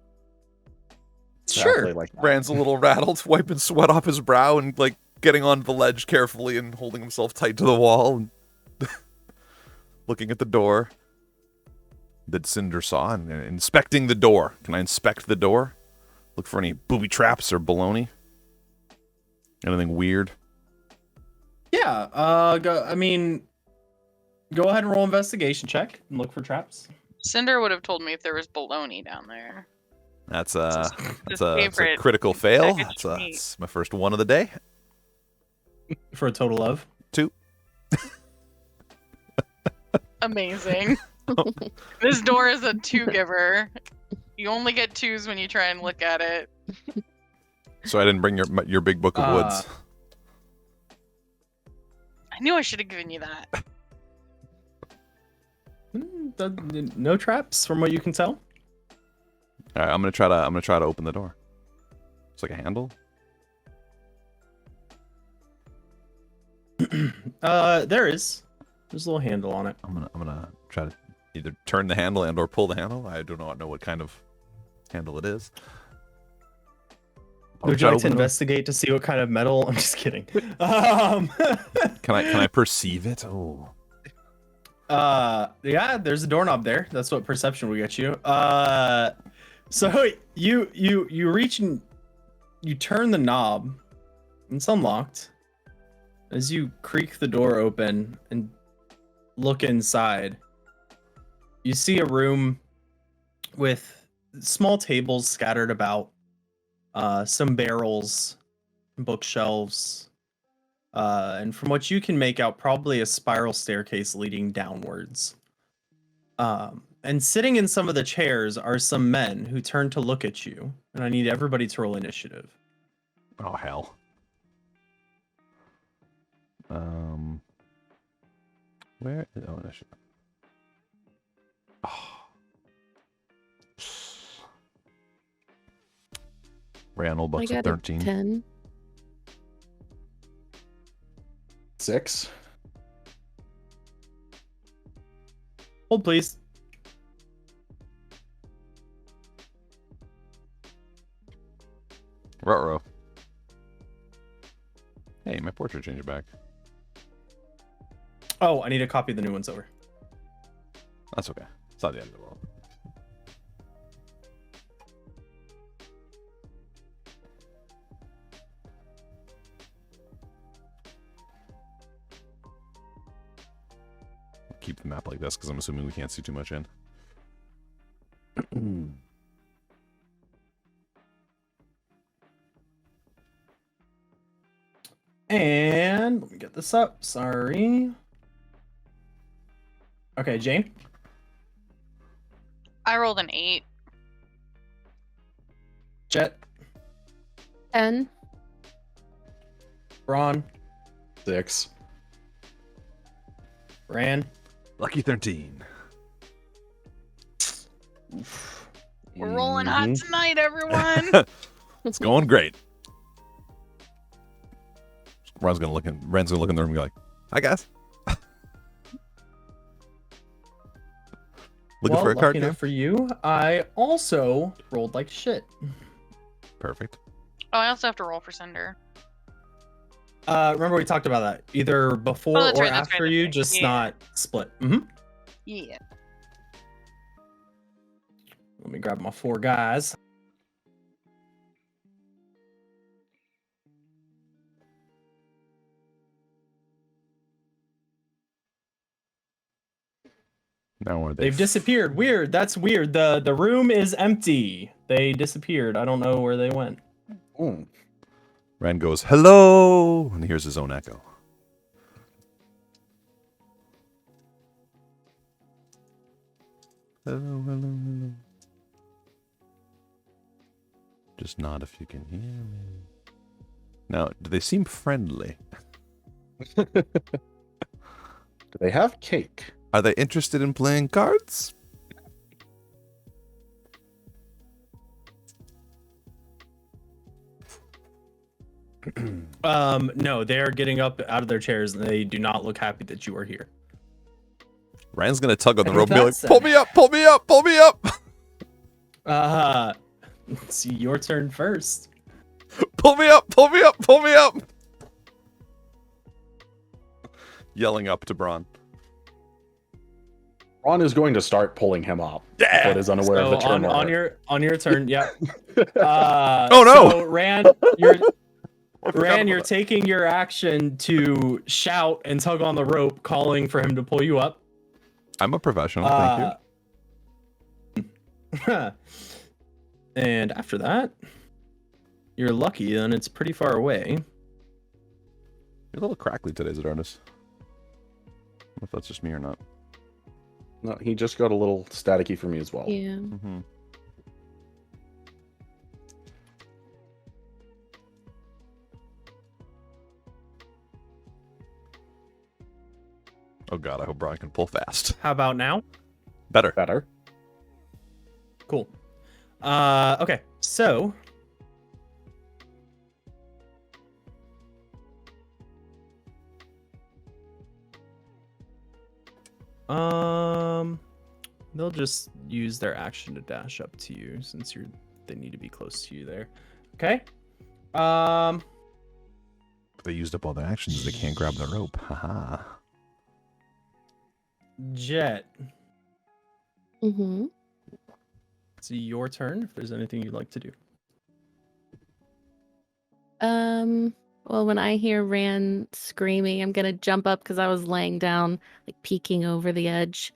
[SPEAKER 2] Sure.
[SPEAKER 4] Like that.
[SPEAKER 1] Rand's a little rattled, wiping sweat off his brow and like getting onto the ledge carefully and holding himself tight to the wall and looking at the door that Cinder saw and inspecting the door. Can I inspect the door? Look for any booby traps or baloney? Anything weird?
[SPEAKER 2] Yeah. Go ahead and roll investigation check and look for traps.
[SPEAKER 3] Cinder would have told me if there was baloney down there.
[SPEAKER 1] That's
[SPEAKER 3] His
[SPEAKER 1] that's a
[SPEAKER 3] favorite
[SPEAKER 1] critical fail.
[SPEAKER 3] packaged meat.
[SPEAKER 1] That's my first one of the day.
[SPEAKER 2] For a total of
[SPEAKER 1] 2.
[SPEAKER 3] Amazing. This door is a 2 giver. You only get 2s when you try and look at it.
[SPEAKER 1] So I didn't bring your big book of woods.
[SPEAKER 3] I knew I should have given you that.
[SPEAKER 2] no traps from what you can tell.
[SPEAKER 1] All right, I'm gonna try to open the door. It's like a handle.
[SPEAKER 2] There's a little handle on it.
[SPEAKER 1] I'm gonna try to either turn the handle and or pull the handle. I do not know what kind of handle it is.
[SPEAKER 2] Would you like to investigate to see what kind of metal? I'm just kidding.
[SPEAKER 1] Can I perceive it? Oh.
[SPEAKER 2] Yeah, there's a doorknob there. That's what perception will get you. So you reach and you turn the knob. And it's unlocked. As you creak the door open and look inside, you see a room with small tables scattered about, some barrels, bookshelves, and from what you can make out, probably a spiral staircase leading downwards. And sitting in some of the chairs are some men who turn to look at you, and I need everybody to roll initiative.
[SPEAKER 1] Oh hell. Where? Oh, initiative. Oh. Randall
[SPEAKER 5] I
[SPEAKER 1] bucks
[SPEAKER 5] got
[SPEAKER 1] at 13.
[SPEAKER 5] a 10.
[SPEAKER 4] 6.
[SPEAKER 2] Hold, please.
[SPEAKER 1] Ruh-roh. Hey, my portrait changed back.
[SPEAKER 2] Oh, I need a copy of the new ones over.
[SPEAKER 1] That's okay. It's not the end of the world. Keep the map like this because I'm assuming we can't see too much in.
[SPEAKER 2] And let me get this up. Sorry. Okay, Jane.
[SPEAKER 3] I rolled an 8.
[SPEAKER 2] Jet.
[SPEAKER 5] 10.
[SPEAKER 2] Braun.
[SPEAKER 4] 6.
[SPEAKER 2] Ran.
[SPEAKER 1] Lucky 13.
[SPEAKER 3] We're rolling hot
[SPEAKER 4] Mhm.
[SPEAKER 3] tonight, everyone.
[SPEAKER 1] It's going great. Ren's gonna look in the room and be like, "Hi guys." Looking for a card
[SPEAKER 2] lucky
[SPEAKER 1] game?
[SPEAKER 2] enough for you, I also rolled like shit.
[SPEAKER 1] Perfect.
[SPEAKER 3] Oh, I also have to roll for Cinder.
[SPEAKER 2] Remember we talked about that either before
[SPEAKER 3] Oh, that's
[SPEAKER 2] or
[SPEAKER 3] right, that's
[SPEAKER 2] after
[SPEAKER 3] right,
[SPEAKER 2] you,
[SPEAKER 3] that's right.
[SPEAKER 2] just
[SPEAKER 3] Yeah.
[SPEAKER 2] not split. Mm-hmm.
[SPEAKER 3] Yeah.
[SPEAKER 2] Let me grab my 4 guys.
[SPEAKER 1] Now where
[SPEAKER 2] They've disappeared. Weird. That's weird. The room is empty. They disappeared. I don't know where they went.
[SPEAKER 4] Mm.
[SPEAKER 1] Ren goes, "Hello," and he hears his own echo. Hello, hello, hello. Just nod if you can hear me. Now, do they seem friendly?
[SPEAKER 4] Do they have cake?
[SPEAKER 1] Are they interested in playing cards?
[SPEAKER 2] No, they are getting up out of their chairs and they do not look happy that you are here.
[SPEAKER 1] Ryan's gonna tug on the
[SPEAKER 2] And
[SPEAKER 1] rope
[SPEAKER 2] with
[SPEAKER 1] and be
[SPEAKER 2] that
[SPEAKER 1] like,
[SPEAKER 2] said-
[SPEAKER 1] "Pull me up, pull me up, pull me up,
[SPEAKER 2] See, your turn first.
[SPEAKER 1] pull me up, pull me up, pull me up." Yelling up to Braun.
[SPEAKER 4] Ron is going to start pulling him up,
[SPEAKER 1] Yeah.
[SPEAKER 4] but is unaware of
[SPEAKER 2] So
[SPEAKER 4] the turn
[SPEAKER 2] on
[SPEAKER 4] order.
[SPEAKER 2] your turn, yeah.
[SPEAKER 1] Oh, no.
[SPEAKER 2] So Ran, you're taking your action to shout and tug on the rope, calling for him to pull you up.
[SPEAKER 1] I'm a professional, thank you.
[SPEAKER 2] And after that, you're lucky, and it's pretty far away.
[SPEAKER 1] You're a little crackly today, Zidardus. I don't know if that's just me or not.
[SPEAKER 4] No, he just got a little staticky for me as well.
[SPEAKER 5] Yeah.
[SPEAKER 1] Mm-hmm. Oh god, I hope Brian can pull fast.
[SPEAKER 2] How about now?
[SPEAKER 1] Better.
[SPEAKER 4] Better.
[SPEAKER 2] Cool. Okay, so they'll just use their action to dash up to you since they need to be close to you there. Okay.
[SPEAKER 1] If they used up all their actions, they can't grab the rope. Haha.
[SPEAKER 2] Jet,
[SPEAKER 5] Mm-hmm.
[SPEAKER 2] it's your turn if there's anything you'd like to do.
[SPEAKER 5] Well, when I hear Ran screaming, I'm gonna jump up because I was laying down, like peeking over the edge,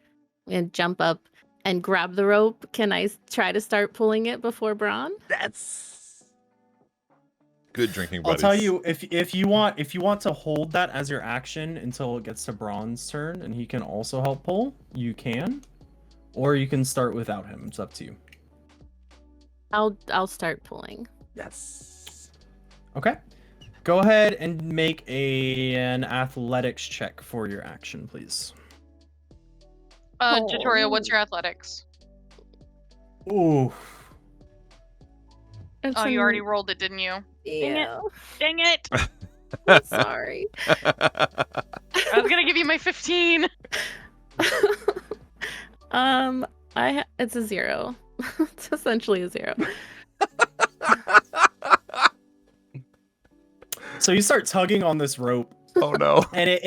[SPEAKER 5] and jump up and grab the rope. Can I try to start pulling it before Braun?
[SPEAKER 1] That's good drinking
[SPEAKER 2] I'll
[SPEAKER 1] buddies.
[SPEAKER 2] tell you if you want to hold that as your action until it gets to Braun's turn and he can also help pull, you can. Or you can start without him. It's up to you.
[SPEAKER 5] I'll start pulling.
[SPEAKER 1] Yes.
[SPEAKER 2] Okay. Go ahead and make an athletics check for your action, please.
[SPEAKER 3] Tutorial, what's your athletics?
[SPEAKER 2] Ooh.
[SPEAKER 5] It's
[SPEAKER 3] Oh, you already
[SPEAKER 5] an-
[SPEAKER 3] rolled it, didn't you? Dang it.
[SPEAKER 5] Yeah.
[SPEAKER 3] Dang it!
[SPEAKER 5] I'm sorry.
[SPEAKER 3] I was gonna give you my 15.
[SPEAKER 5] It's a 0. It's essentially a 0.
[SPEAKER 2] So you start tugging on this rope,
[SPEAKER 1] Oh no.
[SPEAKER 2] and
[SPEAKER 5] I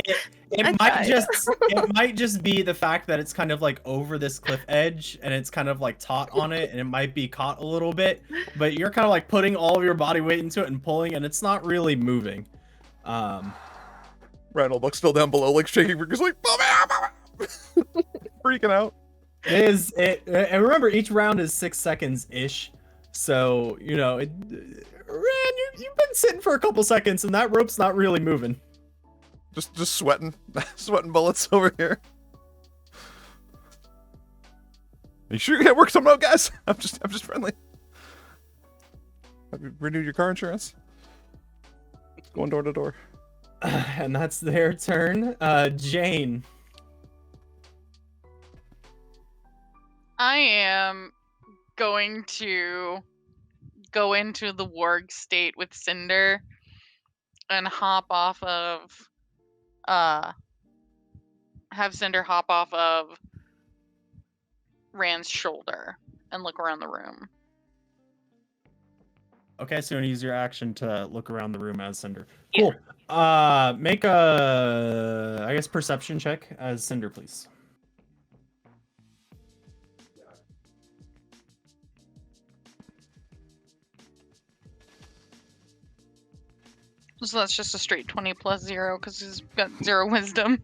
[SPEAKER 2] it might just be the fact that it's kind of like over this cliff edge, and it's kind of like taut on it, and it might be caught a little bit, but you're kind of like putting all of your body weight into it and pulling, and it's not really moving.
[SPEAKER 1] Randall looks still down below, like shaking fingers, like, "Pull me up, pull me up." Freaking out.
[SPEAKER 2] It is it, and remember each round is 6 seconds ish. So Ran, you've been sitting for a couple seconds, and that rope's not really moving.
[SPEAKER 1] Just sweating, sweating bullets over here. Are you sure you can't work something out, guys? I'm just friendly. Have you renewed your car insurance? Going door to door.
[SPEAKER 2] And that's their turn. Jane.
[SPEAKER 3] I am going to go into the warg state with Cinder and hop off of have Cinder hop off of Rand's shoulder and look around the room.
[SPEAKER 2] Okay, so you want to use your action to look around the room as Cinder.
[SPEAKER 3] Yeah.
[SPEAKER 2] Cool. Make a, I guess, perception check as Cinder, please.
[SPEAKER 3] So that's just a straight 20 plus 0 because he's got 0 wisdom.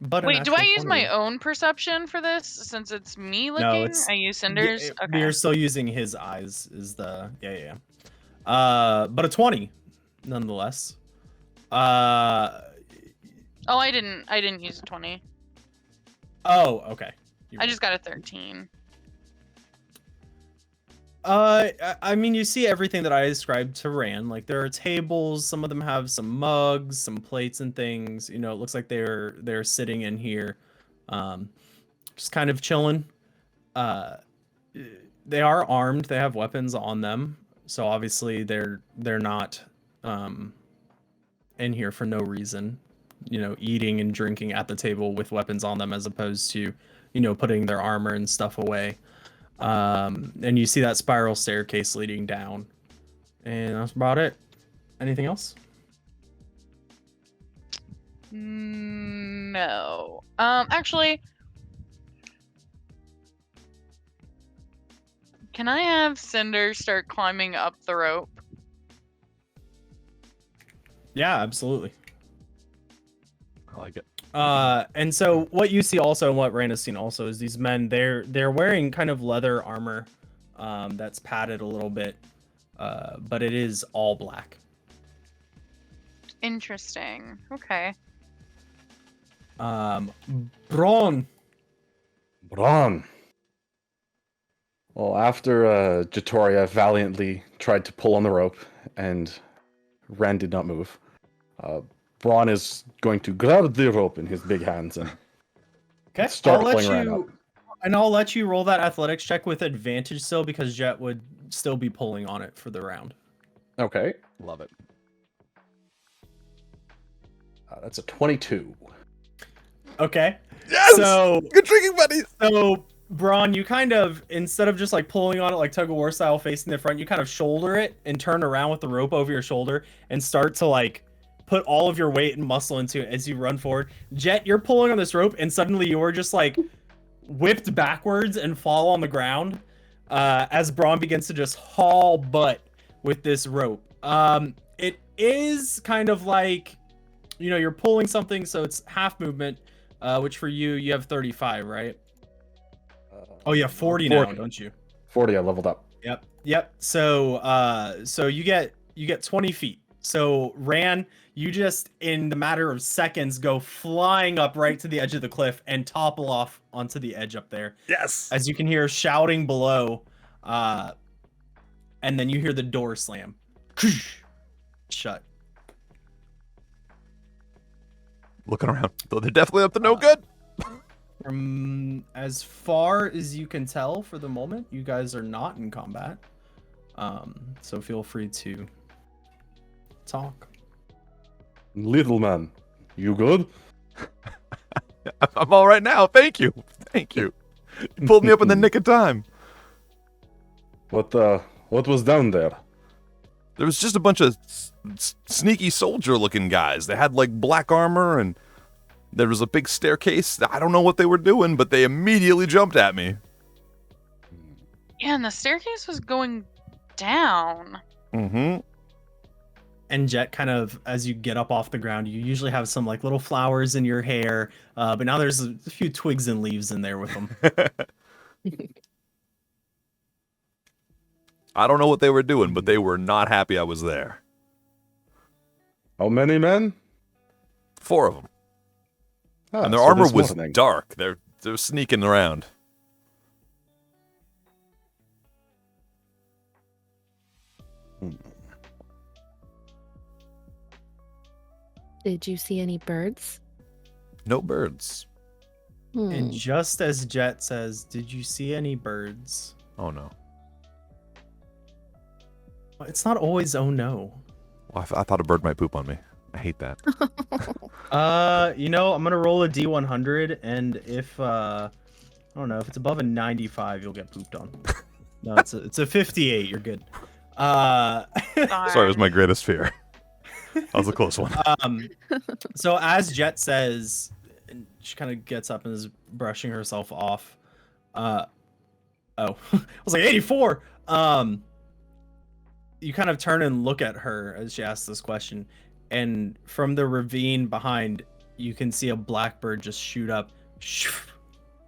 [SPEAKER 2] But
[SPEAKER 3] Wait, do I use my own perception for this since it's me looking?
[SPEAKER 2] No, it's
[SPEAKER 3] I use Cinder's. Okay.
[SPEAKER 2] You're still using his eyes. Is the yeah. But a 20, nonetheless.
[SPEAKER 3] Oh, I didn't use a 20.
[SPEAKER 2] Oh, okay.
[SPEAKER 3] I just got a 13.
[SPEAKER 2] I mean, you see everything that I described to Ran. Like, there are tables. Some of them have some mugs, some plates and things. You know, it looks like they're sitting in here, just kind of chilling. They are armed. They have weapons on them. So obviously they're not in here for no reason. You know, eating and drinking at the table with weapons on them, as opposed to, putting their armor and stuff away. And you see that spiral staircase leading down, and that's about it. Anything else?
[SPEAKER 3] No. Actually, can I have Cinder start climbing up the rope?
[SPEAKER 2] Yeah, absolutely.
[SPEAKER 1] I like it.
[SPEAKER 2] And so what you see also, and what Rain has seen also, is these men, they're wearing kind of leather armor, that's padded a little bit, but it is all black.
[SPEAKER 3] Interesting. Okay.
[SPEAKER 2] Braun.
[SPEAKER 4] Well, after Jatoria valiantly tried to pull on the rope and Ran did not move, Braun is going to grab the rope in his big hands and
[SPEAKER 2] Okay,
[SPEAKER 4] start pulling Ran up.
[SPEAKER 2] And I'll let you roll that athletics check with advantage still, because Jet would still be pulling on it for the round.
[SPEAKER 4] Okay.
[SPEAKER 1] Love it.
[SPEAKER 4] That's a 22.
[SPEAKER 2] Okay.
[SPEAKER 1] Yes!
[SPEAKER 2] So
[SPEAKER 1] Good drinking buddies!
[SPEAKER 2] So, Braun, you kind of, instead of just like pulling on it like tug of war style facing the front, you kind of shoulder it and turn around with the rope over your shoulder and start to like put all of your weight and muscle into it as you run forward. Jet, you're pulling on this rope and suddenly you're just like whipped backwards and fall on the ground as Braun begins to just haul butt with this rope. It is kind of like, you're pulling something, so it's half movement, which for you have 35, right? Oh, you have 40 now, don't you?
[SPEAKER 4] 40, I leveled up.
[SPEAKER 2] Yep. So you get 20 feet. So Ran, you just in the matter of seconds go flying up right to the edge of the cliff and topple off onto the edge up there.
[SPEAKER 1] Yes!
[SPEAKER 2] As you can hear shouting below, and then you hear the door slam. Shut.
[SPEAKER 1] Looking around. Though they're definitely up to no good.
[SPEAKER 2] From as far as you can tell for the moment, you guys are not in combat. So feel free to talk.
[SPEAKER 4] Little man, you good?
[SPEAKER 1] I'm all right now. Thank you. You pulled me up in the nick of time.
[SPEAKER 4] What was down there?
[SPEAKER 1] There was just a bunch of sneaky soldier-looking guys. They had like black armor, and there was a big staircase. I don't know what they were doing, but they immediately jumped at me.
[SPEAKER 3] Yeah, and the staircase was going down.
[SPEAKER 1] Mm-hmm.
[SPEAKER 2] And Jet, kind of as you get up off the ground, you usually have some like little flowers in your hair, but now there's a few twigs and leaves in there with them.
[SPEAKER 1] I don't know what they were doing, but they were not happy I was there.
[SPEAKER 4] How many men?
[SPEAKER 1] 4 of them.
[SPEAKER 4] Ah,
[SPEAKER 1] And their
[SPEAKER 4] so
[SPEAKER 1] armor
[SPEAKER 4] this
[SPEAKER 1] was
[SPEAKER 4] morning.
[SPEAKER 1] dark. They're sneaking around.
[SPEAKER 5] Did you see any birds?
[SPEAKER 1] No birds.
[SPEAKER 2] And just as Jet says, "Did you see any birds?"
[SPEAKER 1] Oh no.
[SPEAKER 2] It's not always "oh no."
[SPEAKER 1] Well, I thought a bird might poop on me. I hate that.
[SPEAKER 2] I'm gonna roll a D100, and if I don't know, if it's above a 95, you'll get pooped on. No, it's a 58. You're good.
[SPEAKER 1] Sorry, it was my greatest fear. That was a close one.
[SPEAKER 2] So as Jet says, and she kind of gets up and is brushing herself off. I was like 84. You kind of turn and look at her as she asks this question, and from the ravine behind, you can see a blackbird just shoot up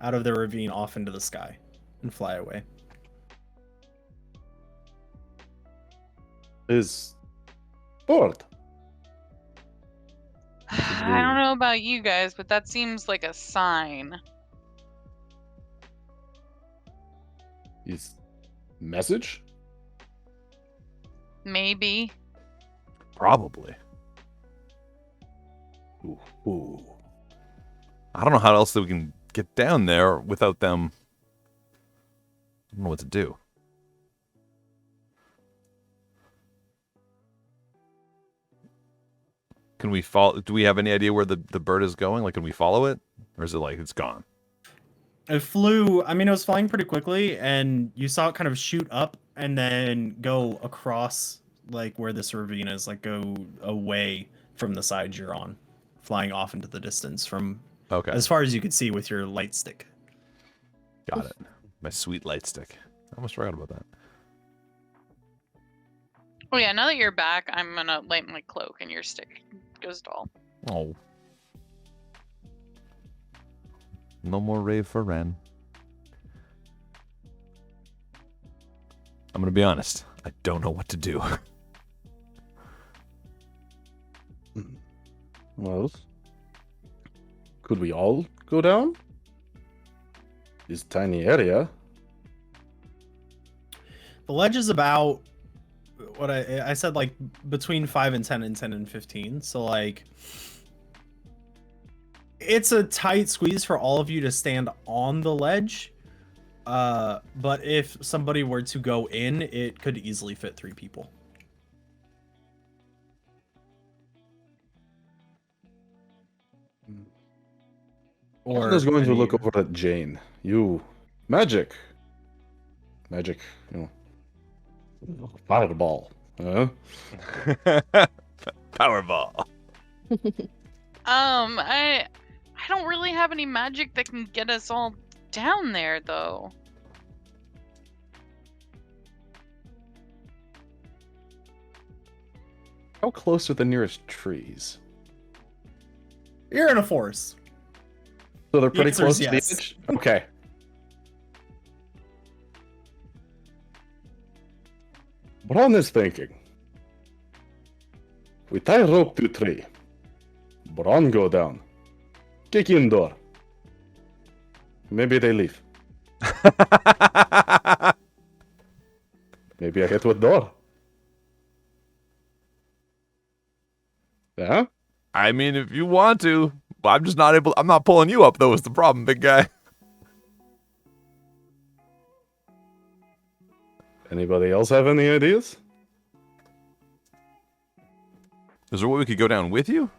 [SPEAKER 2] out of the ravine off into the sky and fly away.
[SPEAKER 4] Is bored.
[SPEAKER 3] I don't know about you guys, but that seems like a sign.
[SPEAKER 4] Is message?
[SPEAKER 3] Maybe.
[SPEAKER 1] Probably.
[SPEAKER 4] Ooh.
[SPEAKER 1] I don't know how else we can get down there without them. I don't know what to do. Can we follow? Do we have any idea where the bird is going? Like, can we follow it? Or is it like it's gone?
[SPEAKER 2] It flew, I mean, it was flying pretty quickly, and you saw it kind of shoot up and then go across, like, where this ravine is, like, go away from the side you're on, flying off into the distance from
[SPEAKER 1] Okay.
[SPEAKER 2] as far as you could see with your light stick.
[SPEAKER 1] Got it. My sweet light stick. I almost forgot about that.
[SPEAKER 3] Oh yeah, now that you're back, I'm gonna light my cloak and your stick goes dull.
[SPEAKER 1] Oh. No more rave for Ren. I'm gonna be honest. I don't know what to do.
[SPEAKER 4] Well, could we all go down? This tiny area.
[SPEAKER 2] The ledge is about what I said, like between 5 and 10 and 10 and 15. So like it's a tight squeeze for all of you to stand on the ledge. But if somebody were to go in, it could easily fit 3 people.
[SPEAKER 4] Or I was going to
[SPEAKER 2] any-
[SPEAKER 4] look over at Jane. You magic, fireball. Huh?
[SPEAKER 1] Powerball.
[SPEAKER 3] I don't really have any magic that can get us all down there though.
[SPEAKER 4] How close are the nearest trees?
[SPEAKER 2] You're in a forest.
[SPEAKER 4] So they're pretty
[SPEAKER 2] answer
[SPEAKER 4] close
[SPEAKER 2] is
[SPEAKER 4] to the
[SPEAKER 2] yes.
[SPEAKER 4] edge? Okay. Bron is thinking. We tie rope to tree. Bron go down. Kick in door. Maybe they leave. Maybe I hit with door. Yeah?
[SPEAKER 1] I mean, if you want to, but I'm just not able. I'm not pulling you up, though, is the problem, big guy.
[SPEAKER 4] Anybody else have any ideas?
[SPEAKER 1] Is there a way we could go down with you?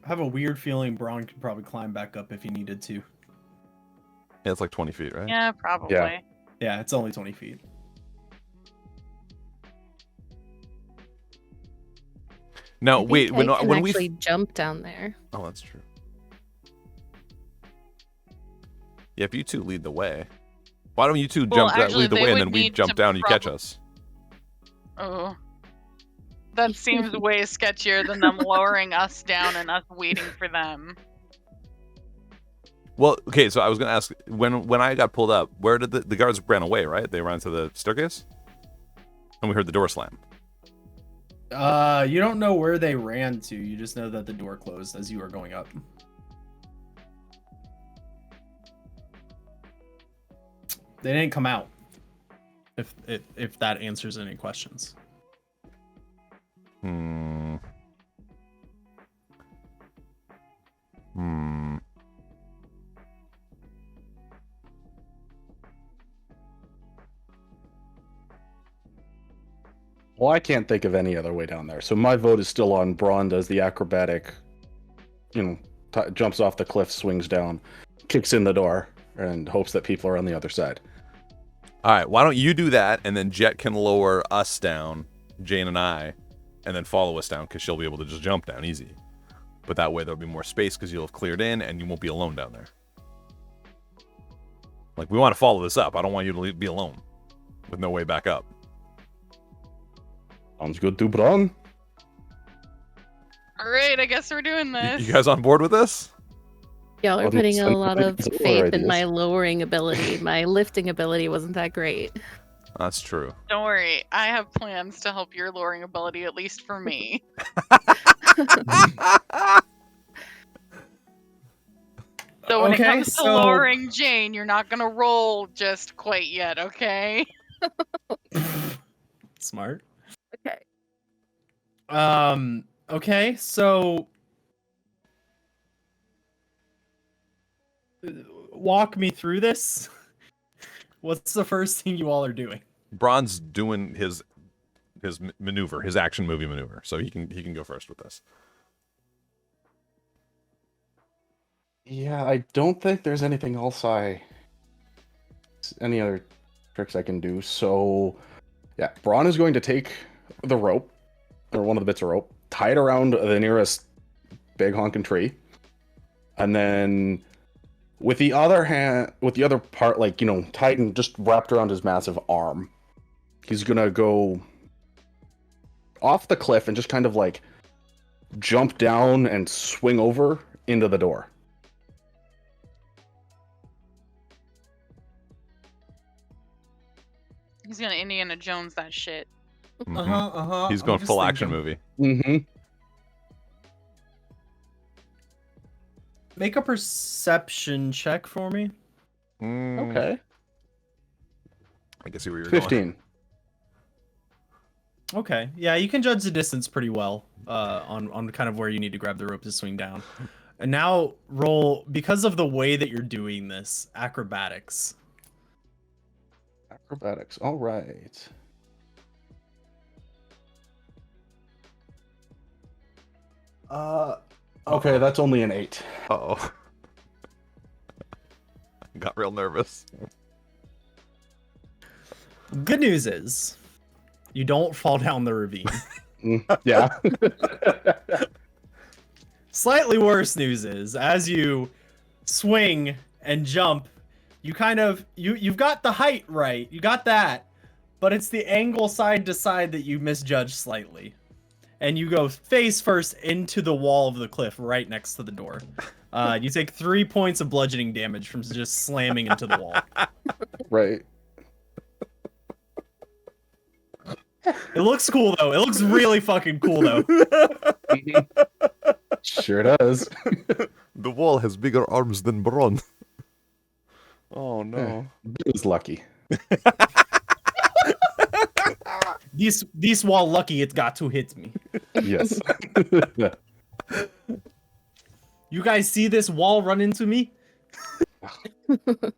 [SPEAKER 2] I have a weird feeling Braun could probably climb back up if he needed to.
[SPEAKER 1] Yeah, it's like 20 feet, right?
[SPEAKER 3] Yeah, probably.
[SPEAKER 4] Yeah.
[SPEAKER 2] Yeah, it's only 20 feet.
[SPEAKER 1] Now,
[SPEAKER 5] I think
[SPEAKER 1] wait,
[SPEAKER 5] I
[SPEAKER 1] when
[SPEAKER 5] can
[SPEAKER 1] we.
[SPEAKER 5] actually jump down there.
[SPEAKER 1] Oh, that's true. Yeah, if you two lead the way. Why don't you two
[SPEAKER 3] Well,
[SPEAKER 1] jump
[SPEAKER 3] actually,
[SPEAKER 1] lead the
[SPEAKER 3] they
[SPEAKER 1] way, and
[SPEAKER 3] would
[SPEAKER 1] then we
[SPEAKER 3] need
[SPEAKER 1] jump
[SPEAKER 3] to
[SPEAKER 1] down and you catch
[SPEAKER 3] prob-
[SPEAKER 1] us?
[SPEAKER 3] Oh. That seems way sketchier than them lowering us down and us waiting for them.
[SPEAKER 1] Well, okay, so I was gonna ask, when I got pulled up, where did the guards ran away, right? They ran to the staircase? And we heard the door slam.
[SPEAKER 2] You don't know where they ran to. You just know that the door closed as you were going up. They didn't come out. If that answers any questions.
[SPEAKER 1] Hmm.
[SPEAKER 4] Well, I can't think of any other way down there. So my vote is still on Braun does the acrobatic, jumps off the cliff, swings down, kicks in the door, and hopes that people are on the other side.
[SPEAKER 1] All right, why don't you do that, and then Jet can lower us down, Jane and I, and then follow us down, because she'll be able to just jump down easy. But that way there'll be more space, because you'll have cleared in, and you won't be alone down there. Like, we want to follow this up. I don't want you to be alone, with no way back up.
[SPEAKER 4] Sounds good to Braun.
[SPEAKER 3] All right, I guess we're doing this.
[SPEAKER 1] You guys on board with this?
[SPEAKER 5] Y'all are
[SPEAKER 4] Well,
[SPEAKER 5] putting a
[SPEAKER 4] some
[SPEAKER 5] lot of
[SPEAKER 4] people
[SPEAKER 5] faith
[SPEAKER 4] ideas.
[SPEAKER 5] in my lowering ability. My lifting ability wasn't that great.
[SPEAKER 1] That's true.
[SPEAKER 3] Don't worry, I have plans to help your lowering ability, at least for me. So when it
[SPEAKER 2] Okay,
[SPEAKER 3] comes to
[SPEAKER 2] so-
[SPEAKER 3] lowering Jane, you're not gonna roll just quite yet, okay?
[SPEAKER 2] Smart.
[SPEAKER 5] Okay.
[SPEAKER 2] Okay, so walk me through this. What's the first thing you all are doing?
[SPEAKER 1] Braun's doing his maneuver, his action movie maneuver, so he can go first with this.
[SPEAKER 4] Yeah, I don't think there's anything else any other tricks I can do. So, yeah, Braun is going to take the rope, or one of the bits of rope, tie it around the nearest big honking tree, and then with the other part, tied and just wrapped around his massive arm, he's gonna go off the cliff and just kind of like jump down and swing over into the door.
[SPEAKER 3] He's gonna Indiana Jones that shit.
[SPEAKER 1] Mhm. He's going full action movie.
[SPEAKER 4] Mm-hmm.
[SPEAKER 2] Make a perception check for me.
[SPEAKER 4] Okay.
[SPEAKER 1] I can see where you're going.
[SPEAKER 4] 15.
[SPEAKER 2] Okay, yeah, you can judge the distance pretty well on kind of where you need to grab the rope to swing down. And now roll, because of the way that you're doing this, acrobatics.
[SPEAKER 4] Acrobatics. All right. Okay, that's only an 8.
[SPEAKER 1] Uh-oh. Got real nervous.
[SPEAKER 2] Good news is, you don't fall down the ravine.
[SPEAKER 4] Yeah.
[SPEAKER 2] Slightly worse news is, as you swing and jump, you kind of you've got the height right. You got that, but it's the angle side to side that you misjudged slightly. And you go face first into the wall of the cliff right next to the door. You take 3 points of bludgeoning damage from just slamming into the wall.
[SPEAKER 4] Right.
[SPEAKER 2] It looks cool though. It looks really fucking cool though.
[SPEAKER 4] Sure does.
[SPEAKER 1] The wall has bigger arms than Braun. Oh no.
[SPEAKER 4] It was lucky.
[SPEAKER 2] This wall lucky it got to hit me.
[SPEAKER 4] Yes.
[SPEAKER 2] You guys see this wall run into me?
[SPEAKER 4] Stupid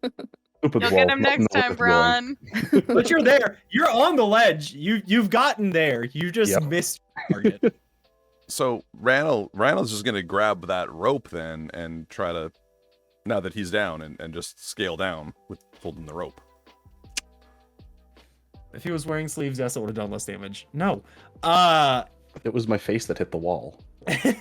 [SPEAKER 3] You'll
[SPEAKER 4] wall,
[SPEAKER 3] get him
[SPEAKER 4] not
[SPEAKER 3] next
[SPEAKER 4] know
[SPEAKER 3] time,
[SPEAKER 4] what's wrong.
[SPEAKER 3] Braun.
[SPEAKER 2] But you're there. You're on the ledge. You've gotten there. You just
[SPEAKER 4] Yep.
[SPEAKER 2] missed your target.
[SPEAKER 1] So Randall's just gonna grab that rope then and try to, now that he's down, and just scale down with holding the rope.
[SPEAKER 2] If he was wearing sleeves, yes, it would have done less damage. No.
[SPEAKER 4] It was my face that hit the wall.
[SPEAKER 2] And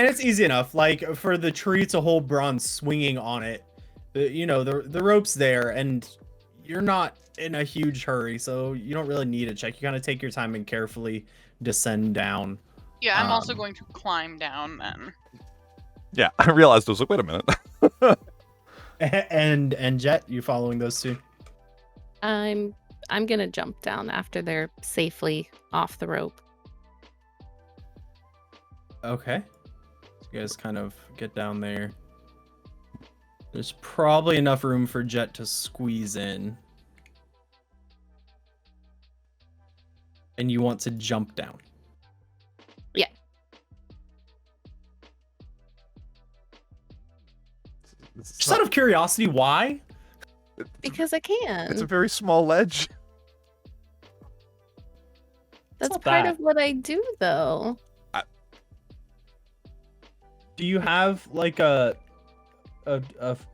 [SPEAKER 2] it's easy enough. Like for the tree to hold Braun swinging on it, the rope's there, and you're not in a huge hurry, so you don't really need a check. You kind of take your time and carefully descend down.
[SPEAKER 3] Yeah, I'm also
[SPEAKER 2] Um,
[SPEAKER 3] going to climb down then.
[SPEAKER 1] Yeah, I realized. I was like, wait a minute.
[SPEAKER 2] And Jet, you following those two?
[SPEAKER 5] I'm gonna jump down after they're safely off the rope.
[SPEAKER 2] Okay. So you guys kind of get down there. There's probably enough room for Jet to squeeze in. And you want to jump down.
[SPEAKER 5] Yeah.
[SPEAKER 2] Just out of curiosity, why?
[SPEAKER 5] Because I can.
[SPEAKER 1] It's a very small ledge.
[SPEAKER 5] That's
[SPEAKER 2] not
[SPEAKER 5] part
[SPEAKER 2] bad.
[SPEAKER 5] of what I do, though.
[SPEAKER 2] Do you have like a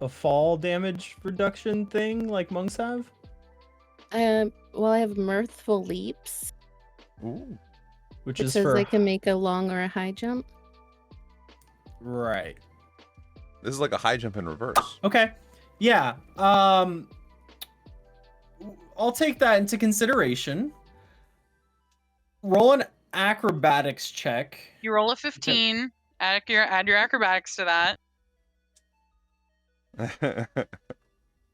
[SPEAKER 2] fall damage reduction thing like monks have?
[SPEAKER 5] Well, I have mirthful leaps,
[SPEAKER 1] Ooh.
[SPEAKER 2] Which
[SPEAKER 5] which
[SPEAKER 2] is
[SPEAKER 5] says
[SPEAKER 2] for
[SPEAKER 5] I can make a long or a high jump.
[SPEAKER 2] right.
[SPEAKER 1] This is like a high jump in reverse.
[SPEAKER 2] Okay. Yeah. I'll take that into consideration. Roll an acrobatics check.
[SPEAKER 3] You roll a 15. Add your acrobatics to that.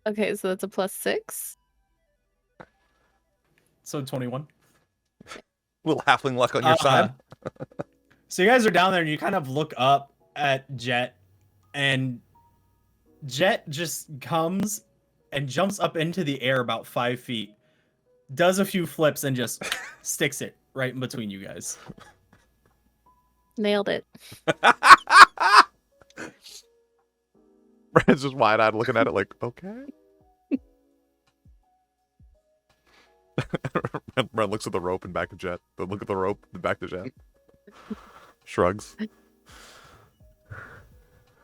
[SPEAKER 5] Okay, so that's a +6.
[SPEAKER 2] So 21.
[SPEAKER 1] Little halfling luck on your side.
[SPEAKER 2] So you guys are down there and you kind of look up at Jet, and Jet just comes and jumps up into the air about 5 feet, does a few flips, and just sticks it right in between you guys.
[SPEAKER 5] Nailed it.
[SPEAKER 1] Brand's just wide-eyed looking at it like, okay. Brand looks at the rope and back to Jet. Then look at the rope and back to Jet. Shrugs.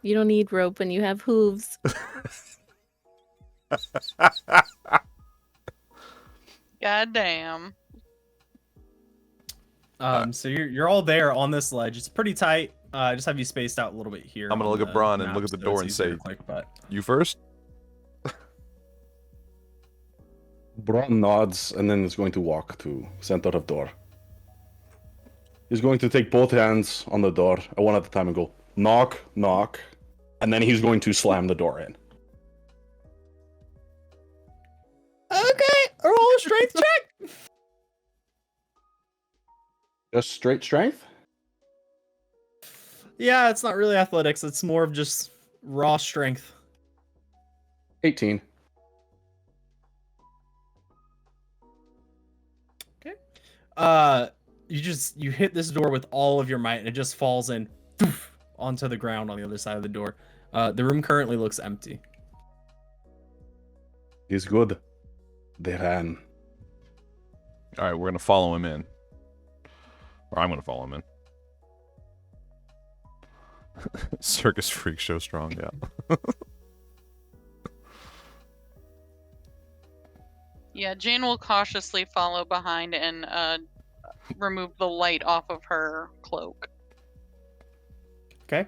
[SPEAKER 5] You don't need rope when you have hooves.
[SPEAKER 3] God damn.
[SPEAKER 2] So you're all there on this ledge. It's pretty tight. I just have you spaced out a little bit here.
[SPEAKER 1] I'm gonna
[SPEAKER 2] on
[SPEAKER 1] look at
[SPEAKER 2] the
[SPEAKER 1] Braun and
[SPEAKER 2] map
[SPEAKER 1] look at the
[SPEAKER 2] so
[SPEAKER 1] door
[SPEAKER 2] it's
[SPEAKER 1] and
[SPEAKER 2] easier
[SPEAKER 1] say-
[SPEAKER 2] to click, but
[SPEAKER 1] You first?
[SPEAKER 4] Braun nods and then is going to walk to center of door. He's going to take both hands on the door, one at a time, and go knock, knock, and then he's going to slam the door in.
[SPEAKER 2] okay, roll a strength check.
[SPEAKER 4] Just straight strength?
[SPEAKER 2] Yeah, it's not really athletics. It's more of just raw strength.
[SPEAKER 4] 18.
[SPEAKER 2] You hit this door with all of your might, and it just falls in poof, onto the ground on the other side of the door. The room currently looks empty.
[SPEAKER 4] He's good. They ran.
[SPEAKER 1] All right, we're gonna follow him in, or I'm gonna follow him in. Circus freak show strong, yeah.
[SPEAKER 3] Yeah, Jane will cautiously follow behind and remove the light off of her cloak.
[SPEAKER 2] Okay.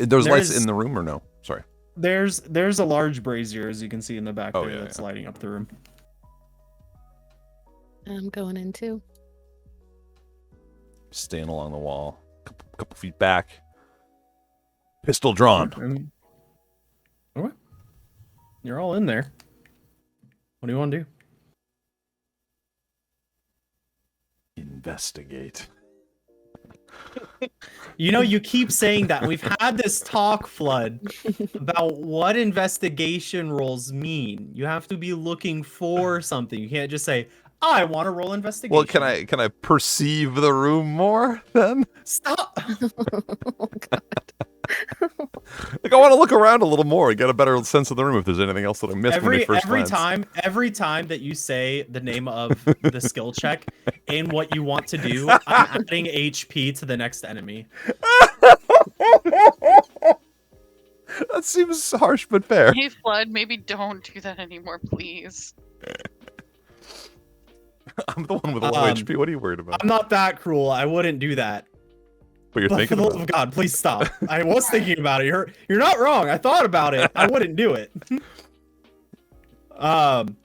[SPEAKER 1] There's lights
[SPEAKER 2] There's-
[SPEAKER 1] in the room or no? Sorry.
[SPEAKER 2] There's a large brazier, as you can see in the back
[SPEAKER 1] Oh,
[SPEAKER 2] there,
[SPEAKER 1] yeah,
[SPEAKER 2] that's
[SPEAKER 1] yeah.
[SPEAKER 2] lighting up the room.
[SPEAKER 5] I'm going in too.
[SPEAKER 1] Staying along the wall, couple feet back. Pistol drawn.
[SPEAKER 2] Okay. You're all in there. What do you want to do?
[SPEAKER 1] Investigate.
[SPEAKER 2] You know, you keep saying that. We've had this talk, Flood, about what investigation rolls mean. You have to be looking for something. You can't just say, I want to roll investigation.
[SPEAKER 1] Well, can I perceive the room more then?
[SPEAKER 2] Stop!
[SPEAKER 5] Oh, God.
[SPEAKER 1] Like I want to look around a little more and get a better sense of the room if there's anything else that I missed when I first glanced.
[SPEAKER 2] Every time that you say the name of the skill check in what you want to do, I'm adding HP to the next enemy.
[SPEAKER 1] That seems harsh but fair.
[SPEAKER 3] Hey, Flood, maybe don't do that anymore, please.
[SPEAKER 1] I'm the one with low HP. What are you worried about?
[SPEAKER 2] I'm not that cruel. I wouldn't do that.
[SPEAKER 1] But you're
[SPEAKER 2] But for
[SPEAKER 1] thinking
[SPEAKER 2] the
[SPEAKER 1] about
[SPEAKER 2] love
[SPEAKER 1] it.
[SPEAKER 2] of God, please stop. I was thinking about it. You're not wrong. I thought about it. I wouldn't do it.
[SPEAKER 1] I'm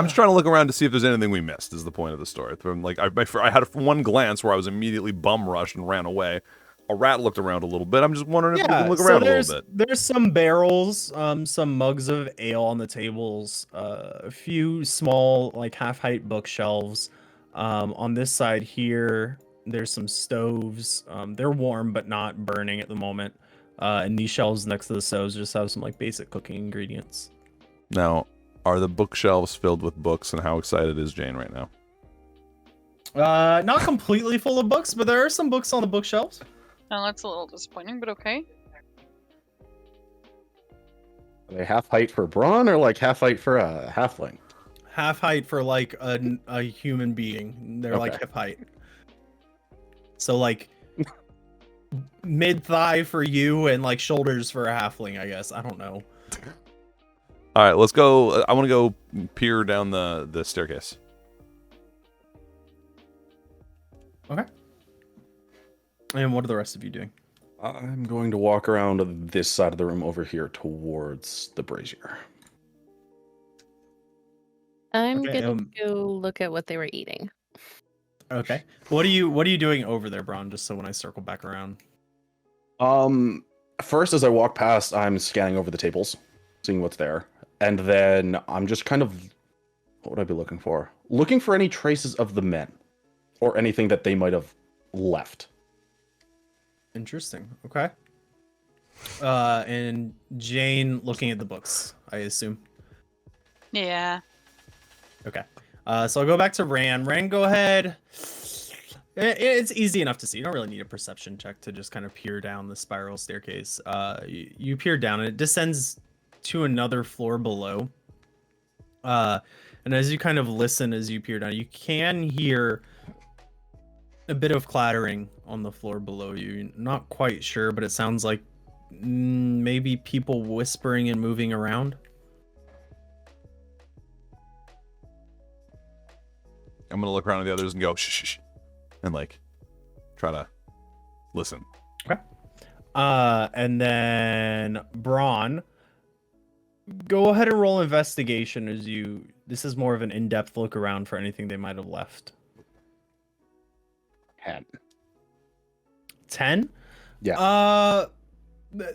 [SPEAKER 1] just trying to look around to see if there's anything we missed. Is the point of the story? From like I had one glance where I was immediately bum rushed and ran away. A rat looked around a little bit. I'm just wondering if we can look around a little bit.
[SPEAKER 2] There's some barrels, some mugs of ale on the tables, a few small like half-height bookshelves. On this side here, there's some stoves. They're warm but not burning at the moment. And these shelves next to the stoves just have some like basic cooking ingredients.
[SPEAKER 1] Now, are the bookshelves filled with books, and how excited is Jane right now?
[SPEAKER 2] Not completely full of books, but there are some books on the bookshelves.
[SPEAKER 3] Now that's a little disappointing, but okay.
[SPEAKER 4] Are they half height for Braun or like half height for a halfling?
[SPEAKER 2] Half height for like a human being. They're like
[SPEAKER 4] Okay.
[SPEAKER 2] hip height. So like mid thigh for you and like shoulders for a halfling, I guess. I don't know.
[SPEAKER 1] All right, let's go. I want to go peer down the staircase.
[SPEAKER 2] Okay. And what are the rest of you doing?
[SPEAKER 4] I'm going to walk around this side of the room over here towards the brazier.
[SPEAKER 5] I'm
[SPEAKER 2] Okay,
[SPEAKER 5] gonna go look at what they were eating.
[SPEAKER 2] Okay. What are you doing over there, Braun? Just so when I circle back around.
[SPEAKER 4] First, as I walk past, I'm scanning over the tables, seeing what's there. And then I'm just kind of, what would I be looking for? Looking for any traces of the men or anything that they might have left.
[SPEAKER 2] Interesting. Okay. And Jane looking at the books, I assume.
[SPEAKER 3] Yeah.
[SPEAKER 2] Okay. So I'll go back to Ran. Ran, go ahead. It's easy enough to see. You don't really need a perception check to just kind of peer down the spiral staircase. You peer down and it descends to another floor below. And as you kind of listen as you peer down, you can hear a bit of clattering on the floor below you. Not quite sure, but it sounds like maybe people whispering and moving around.
[SPEAKER 1] I'm gonna look around at the others and go shh, shh, shh, and like try to listen.
[SPEAKER 2] Okay. And then Braun, go ahead and roll investigation as you. This is more of an in-depth look around for anything they might have left. 10?
[SPEAKER 4] Yeah.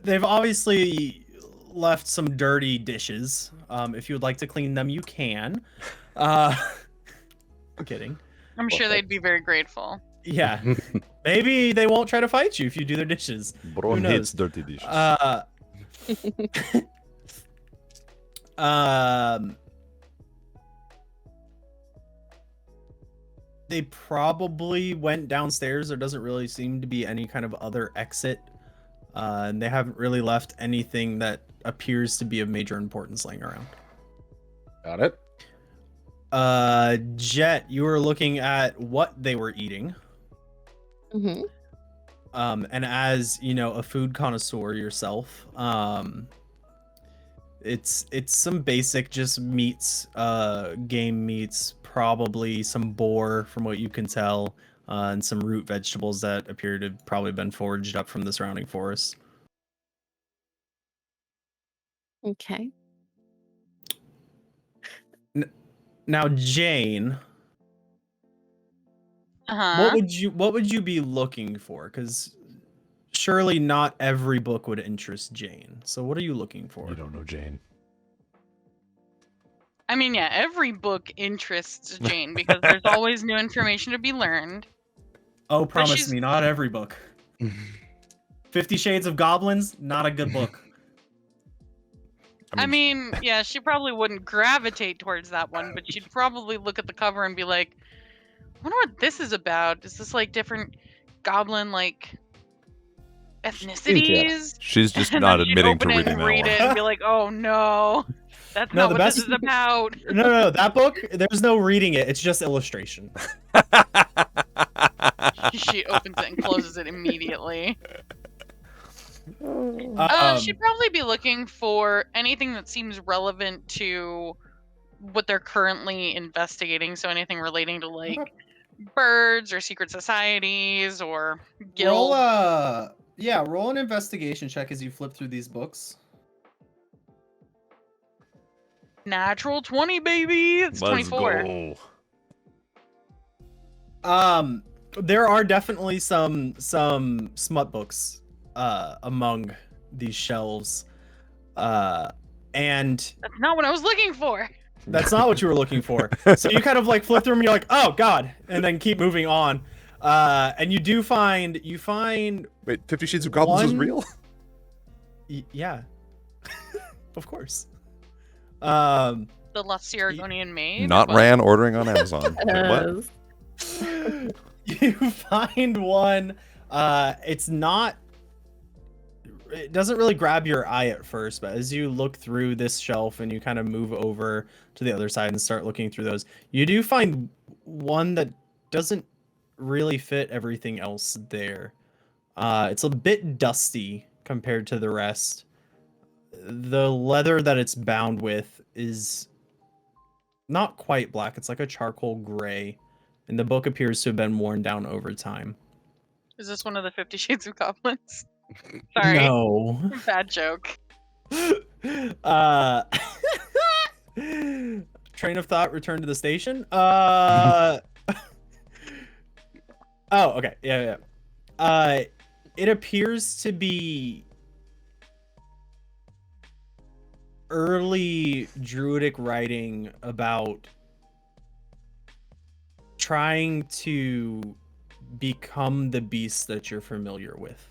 [SPEAKER 2] They've obviously left some dirty dishes. If you would like to clean them, you can. I'm kidding.
[SPEAKER 3] I'm sure they'd be very grateful.
[SPEAKER 2] Yeah. Maybe they won't try to fight you if you do their dishes.
[SPEAKER 1] Braun
[SPEAKER 2] knows?
[SPEAKER 1] hates dirty dishes.
[SPEAKER 2] They probably went downstairs. There doesn't really seem to be any kind of other exit. And they haven't really left anything that appears to be of major importance laying around.
[SPEAKER 4] Got it.
[SPEAKER 2] Jet, you were looking at what they were eating.
[SPEAKER 5] Mm-hmm.
[SPEAKER 2] And as you know, a food connoisseur yourself, it's some basic just meats, game meats, probably some boar from what you can tell, and some root vegetables that appear to have probably been foraged up from the surrounding forest.
[SPEAKER 5] Okay.
[SPEAKER 2] Now, Jane,
[SPEAKER 3] Uh-huh.
[SPEAKER 2] what would you be looking for? Because surely not every book would interest Jane. So what are you looking for?
[SPEAKER 1] You don't know Jane.
[SPEAKER 3] I mean, yeah, every book interests Jane because there's always new information to be learned.
[SPEAKER 2] Oh, promise
[SPEAKER 3] she's-
[SPEAKER 2] me, not every book. 50 Shades of Goblins, not a good book.
[SPEAKER 3] I mean, yeah, she probably wouldn't gravitate towards that one, but she'd probably look at the cover and be like, I wonder what this is about. Is this like different goblin like ethnicities?
[SPEAKER 1] She's just
[SPEAKER 3] And
[SPEAKER 1] not
[SPEAKER 3] then she'd
[SPEAKER 1] admitting to
[SPEAKER 3] open it
[SPEAKER 1] reading
[SPEAKER 3] and
[SPEAKER 1] that
[SPEAKER 3] read
[SPEAKER 1] one.
[SPEAKER 3] it and be like, oh no, that's
[SPEAKER 2] No,
[SPEAKER 3] not
[SPEAKER 2] the
[SPEAKER 3] what
[SPEAKER 2] best-
[SPEAKER 3] this is about.
[SPEAKER 2] No, that book, there's no reading it. It's just illustration.
[SPEAKER 3] She opens it and closes it immediately.
[SPEAKER 2] Um,
[SPEAKER 3] She'd probably be looking for anything that seems relevant to what they're currently investigating. So anything relating to like birds or secret societies or guilds.
[SPEAKER 2] roll an investigation check as you flip through these books.
[SPEAKER 3] Natural 20, baby. It's
[SPEAKER 1] Let's
[SPEAKER 3] 24.
[SPEAKER 1] go.
[SPEAKER 2] There are definitely some smut books among these shelves. And
[SPEAKER 3] That's not what I was looking for.
[SPEAKER 2] that's not what you were looking for. So you kind of like flip through them and you're like, oh god, and then keep moving on. And you find
[SPEAKER 1] Wait, 50 Shades of Goblins is
[SPEAKER 2] one-
[SPEAKER 1] real?
[SPEAKER 2] yeah. Of course.
[SPEAKER 3] The Lost Argonian Maid.
[SPEAKER 1] Not
[SPEAKER 3] What?
[SPEAKER 1] Ran ordering on Amazon. Wait, what?
[SPEAKER 2] You find one. It doesn't really grab your eye at first, but as you look through this shelf and you kind of move over to the other side and start looking through those, you do find one that doesn't really fit everything else there. It's a bit dusty compared to the rest. The leather that it's bound with is not quite black. It's like a charcoal gray, and the book appears to have been worn down over time.
[SPEAKER 3] Is this one of the 50 Shades of Goblins? Sorry.
[SPEAKER 2] No.
[SPEAKER 3] Bad joke.
[SPEAKER 2] Train of thought, return to the station. Oh, okay. Yeah. It appears to be early druidic writing about trying to become the beast that you're familiar with.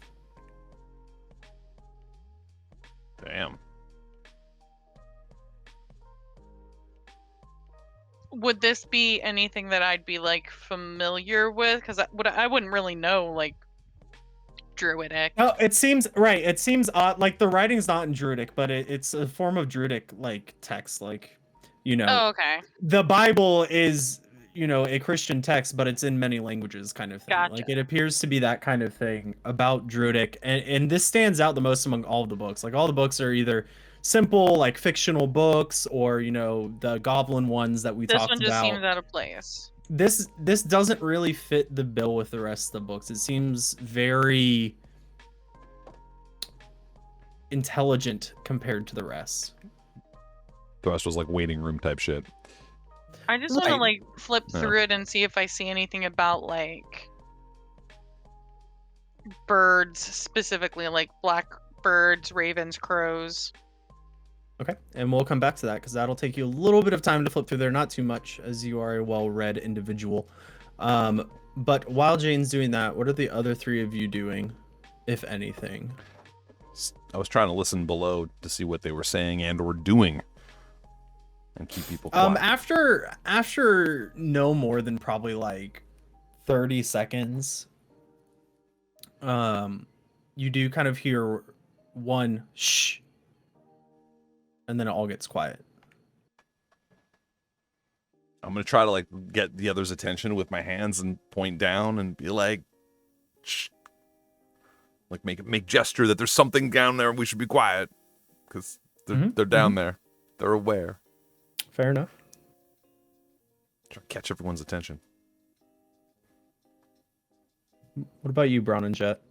[SPEAKER 1] Damn.
[SPEAKER 3] Would this be anything that I'd be like familiar with? Because I wouldn't really know like druidic.
[SPEAKER 2] No, it seems right. It seems odd. Like the writing's not in druidic, but it's a form of druidic like text. Like,
[SPEAKER 3] Oh, okay.
[SPEAKER 2] the Bible is a Christian text, but it's in many languages, kind of thing.
[SPEAKER 3] Gotcha.
[SPEAKER 2] Like it appears to be that kind of thing about druidic, and this stands out the most among all of the books. Like all the books are either simple like fictional books or the goblin ones that we
[SPEAKER 3] This
[SPEAKER 2] talked
[SPEAKER 3] one just
[SPEAKER 2] about.
[SPEAKER 3] seems out of place.
[SPEAKER 2] This doesn't really fit the bill with the rest of the books. It seems very intelligent compared to the rest.
[SPEAKER 1] The rest was like waiting room type shit.
[SPEAKER 3] I just want to
[SPEAKER 2] Right.
[SPEAKER 3] like flip
[SPEAKER 1] Yeah.
[SPEAKER 3] through it and see if I see anything about like birds specifically, like blackbirds, ravens, crows.
[SPEAKER 2] Okay, and we'll come back to that because that'll take you a little bit of time to flip through there. Not too much, as you are a well-read individual. But while Jane's doing that, what are the other three of you doing, if anything?
[SPEAKER 1] I was trying to listen below to see what they were saying and or doing, and keep people quiet.
[SPEAKER 2] After no more than probably like 30 seconds, you do kind of hear one shh, and then it all gets quiet.
[SPEAKER 1] I'm gonna try to like get the other's attention with my hands and point down and be like, shh. Like make gesture that there's something down there and we should be quiet, because they're down there, they're aware.
[SPEAKER 2] Fair enough.
[SPEAKER 1] Try to catch everyone's attention.
[SPEAKER 2] What about you, Braun and Jet?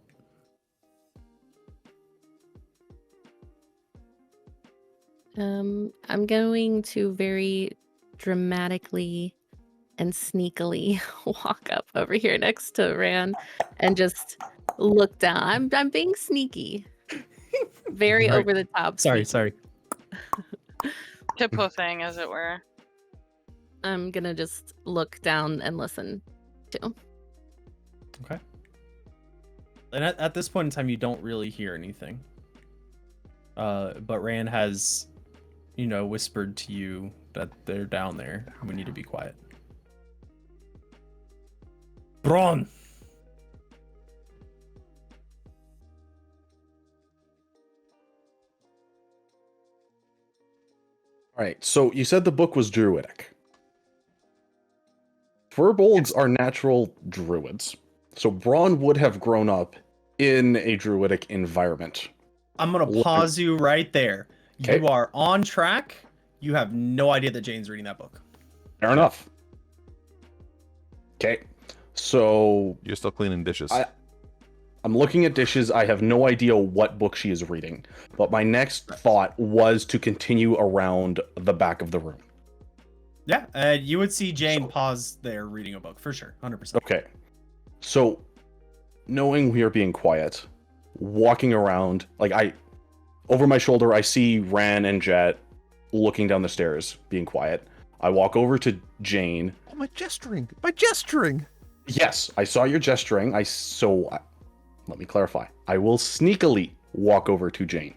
[SPEAKER 5] I'm going to very dramatically and sneakily walk up over here next to Ran and just look down. I'm being sneaky. Very
[SPEAKER 2] Right.
[SPEAKER 5] over the top.
[SPEAKER 2] Sorry.
[SPEAKER 3] Hippo thing, as it were.
[SPEAKER 5] I'm gonna just look down and listen too.
[SPEAKER 2] Okay. And at this point in time, you don't really hear anything. But Rand has, whispered to you that they're down there. We need to be quiet. Braun!
[SPEAKER 4] All right, so you said the book was druidic. Furbolgs are natural druids. So Braun would have grown up in a druidic environment.
[SPEAKER 2] I'm gonna
[SPEAKER 4] What-
[SPEAKER 2] pause you right there.
[SPEAKER 4] Okay.
[SPEAKER 2] You are on track. You have no idea that Jane's reading that book.
[SPEAKER 4] Fair enough. Okay, so
[SPEAKER 1] You're still cleaning dishes.
[SPEAKER 4] I'm looking at dishes. I have no idea what book she is reading. But my next thought was to continue around the back of the room.
[SPEAKER 6] Yeah, you would see Jane pause there reading a book for sure, 100%.
[SPEAKER 4] Okay. So, knowing we are being quiet, walking around, over my shoulder, I see Ran and Jet looking down the stairs, being quiet. I walk over to Jane.
[SPEAKER 1] Oh, my gesturing! My gesturing!
[SPEAKER 4] Yes, I saw your gesturing. Let me clarify. I will sneakily walk over to Jane.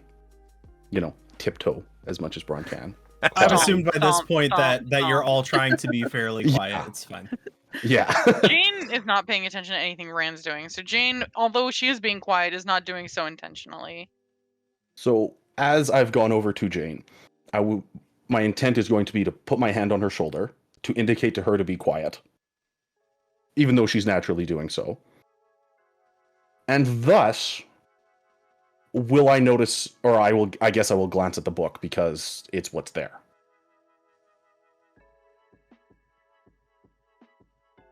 [SPEAKER 4] Tiptoe as much as Braun can.
[SPEAKER 6] I've assumed by this point that
[SPEAKER 3] stomp,
[SPEAKER 6] you're all trying to be fairly quiet.
[SPEAKER 4] Yeah.
[SPEAKER 6] It's fine.
[SPEAKER 4] Yeah.
[SPEAKER 3] Jane is not paying attention to anything Rand's doing. So Jane, although she is being quiet, is not doing so intentionally.
[SPEAKER 4] So as I've gone over to Jane, my intent is going to be to put my hand on her shoulder to indicate to her to be quiet, even though she's naturally doing so. And thus, will I notice, or I guess I will glance at the book because it's what's there.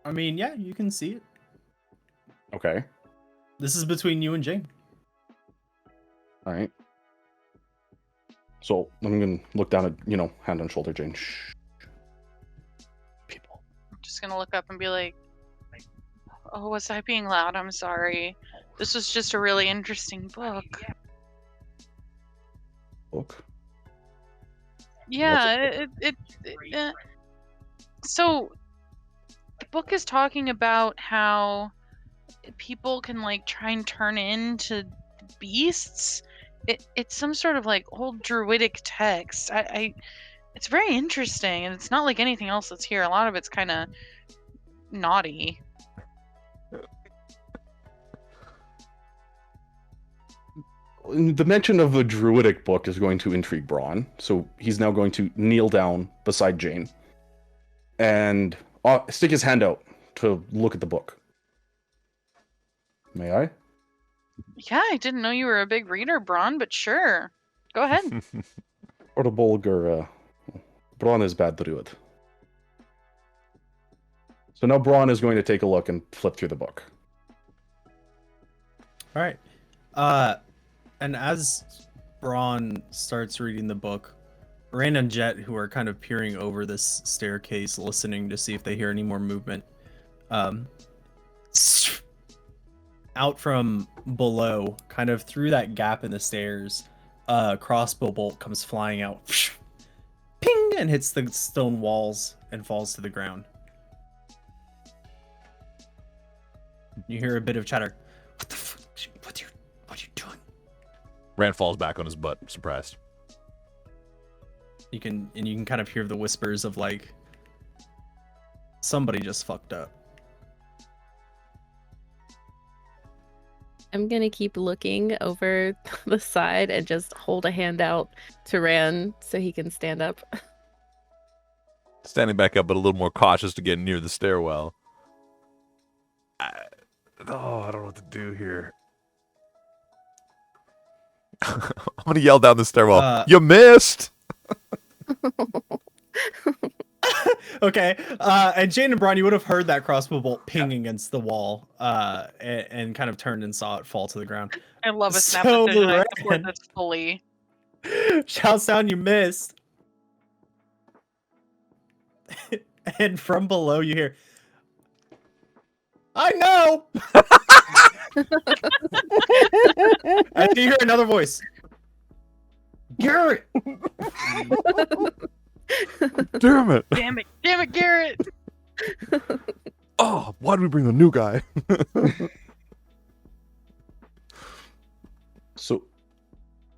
[SPEAKER 6] I mean, yeah, you can see it.
[SPEAKER 4] Okay.
[SPEAKER 6] This is between you and Jane.
[SPEAKER 4] All right. So I'm going to look down at, hand on shoulder, Jane. Shh. People.
[SPEAKER 3] I'm just gonna look up and be like, "Oh, was I being loud? I'm sorry. This was just a really interesting book."
[SPEAKER 4] Book?
[SPEAKER 3] Yeah, so the book is talking about how people can try and turn into beasts. It's some sort of old druidic text. It's very interesting, and it's not like anything else that's here. A lot of it's kind of naughty.
[SPEAKER 4] The mention of a druidic book is going to intrigue Braun, so he's now going to kneel down beside Jane and stick his hand out to look at the book. May I?
[SPEAKER 3] Yeah, I didn't know you were a big reader, Braun, but sure. Go ahead.
[SPEAKER 4] Or the Bolger, Braun is bad druid. So now Braun is going to take a look and flip through the book.
[SPEAKER 6] All right. And as Braun starts reading the book, Rain and Jet, who are kind of peering over this staircase, listening to see if they hear any more movement, out from below, kind of through that gap in the stairs, a crossbow bolt comes flying out, ping, and hits the stone walls and falls to the ground. You hear a bit of chatter. What the fuck? What are you doing?
[SPEAKER 1] Rand falls back on his butt, surprised.
[SPEAKER 6] You can kind of hear the whispers of somebody just fucked up.
[SPEAKER 5] I'm gonna keep looking over the side and just hold a hand out to Ran so he can stand up.
[SPEAKER 1] Standing back up, but a little more cautious to get near the stairwell. I don't know what to do here. I'm gonna yell down the stairwell. You missed.
[SPEAKER 6] Okay. And Jane and Braun, you would have heard that crossbow bolt ping against the wall, and kind of turned and saw it fall to the ground.
[SPEAKER 3] I love a snap
[SPEAKER 6] So
[SPEAKER 3] decision. I support
[SPEAKER 6] Ran.
[SPEAKER 3] this fully.
[SPEAKER 6] Shouts down, you missed. And from below you hear, I know. And you hear another voice. Garrett.
[SPEAKER 1] Damn it.
[SPEAKER 3] Damn it, Garrett.
[SPEAKER 1] Oh, why did we bring the new guy?
[SPEAKER 4] So,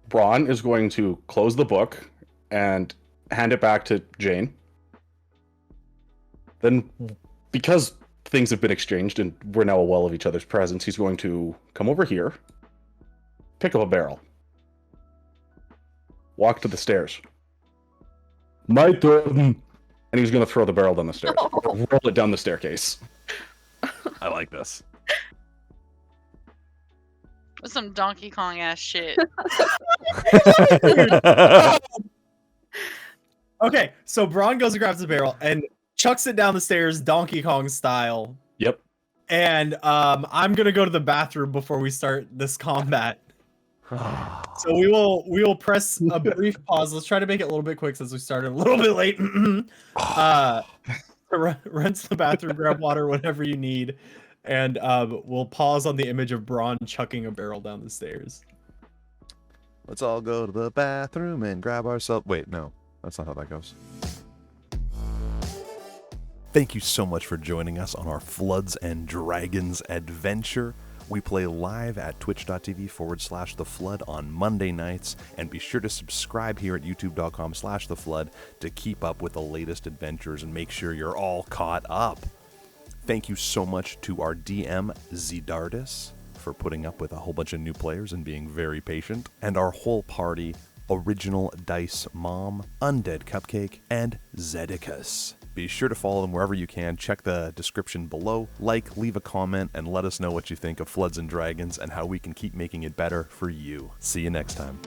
[SPEAKER 4] Braun is going to close the book and hand it back to Jane. Then, because things have been exchanged and we're now well of each other's presence, he's going to come over here, pick up a barrel, walk to the stairs. My turn. And he's going to throw the barrel down the stairs. Or roll it down the staircase.
[SPEAKER 1] I like this.
[SPEAKER 3] That's some Donkey Kong ass shit.
[SPEAKER 6] Okay, so Braun goes and grabs the barrel and chucks it down the stairs, Donkey Kong style.
[SPEAKER 4] Yep.
[SPEAKER 6] And I'm gonna go to the bathroom before we start this combat. So we will press a brief pause. Let's try to make it a little bit quick since we started a little bit late. Run to the bathroom, grab water, whatever you need, and we'll pause on the image of Braun chucking a barrel down the stairs.
[SPEAKER 1] Let's all go to the bathroom and grab ourselves. Wait, no, that's not how that goes. Thank you so much for joining us on our Floods and Dragons adventure. We play live at twitch.tv/TheFlood on Monday nights, and be sure to subscribe here at youtube.com/TheFlood to keep up with the latest adventures and make sure you're all caught up. Thank you so much to our DM, Zedardis, for putting up with a whole bunch of new players and being very patient, and our whole party, Original Dice Mom, Undead Cupcake, and Zedicus. Be sure to follow them wherever you can. Check the description below. Like, leave a comment, and let us know what you think of Floods and Dragons and how we can keep making it better for you. See you next time.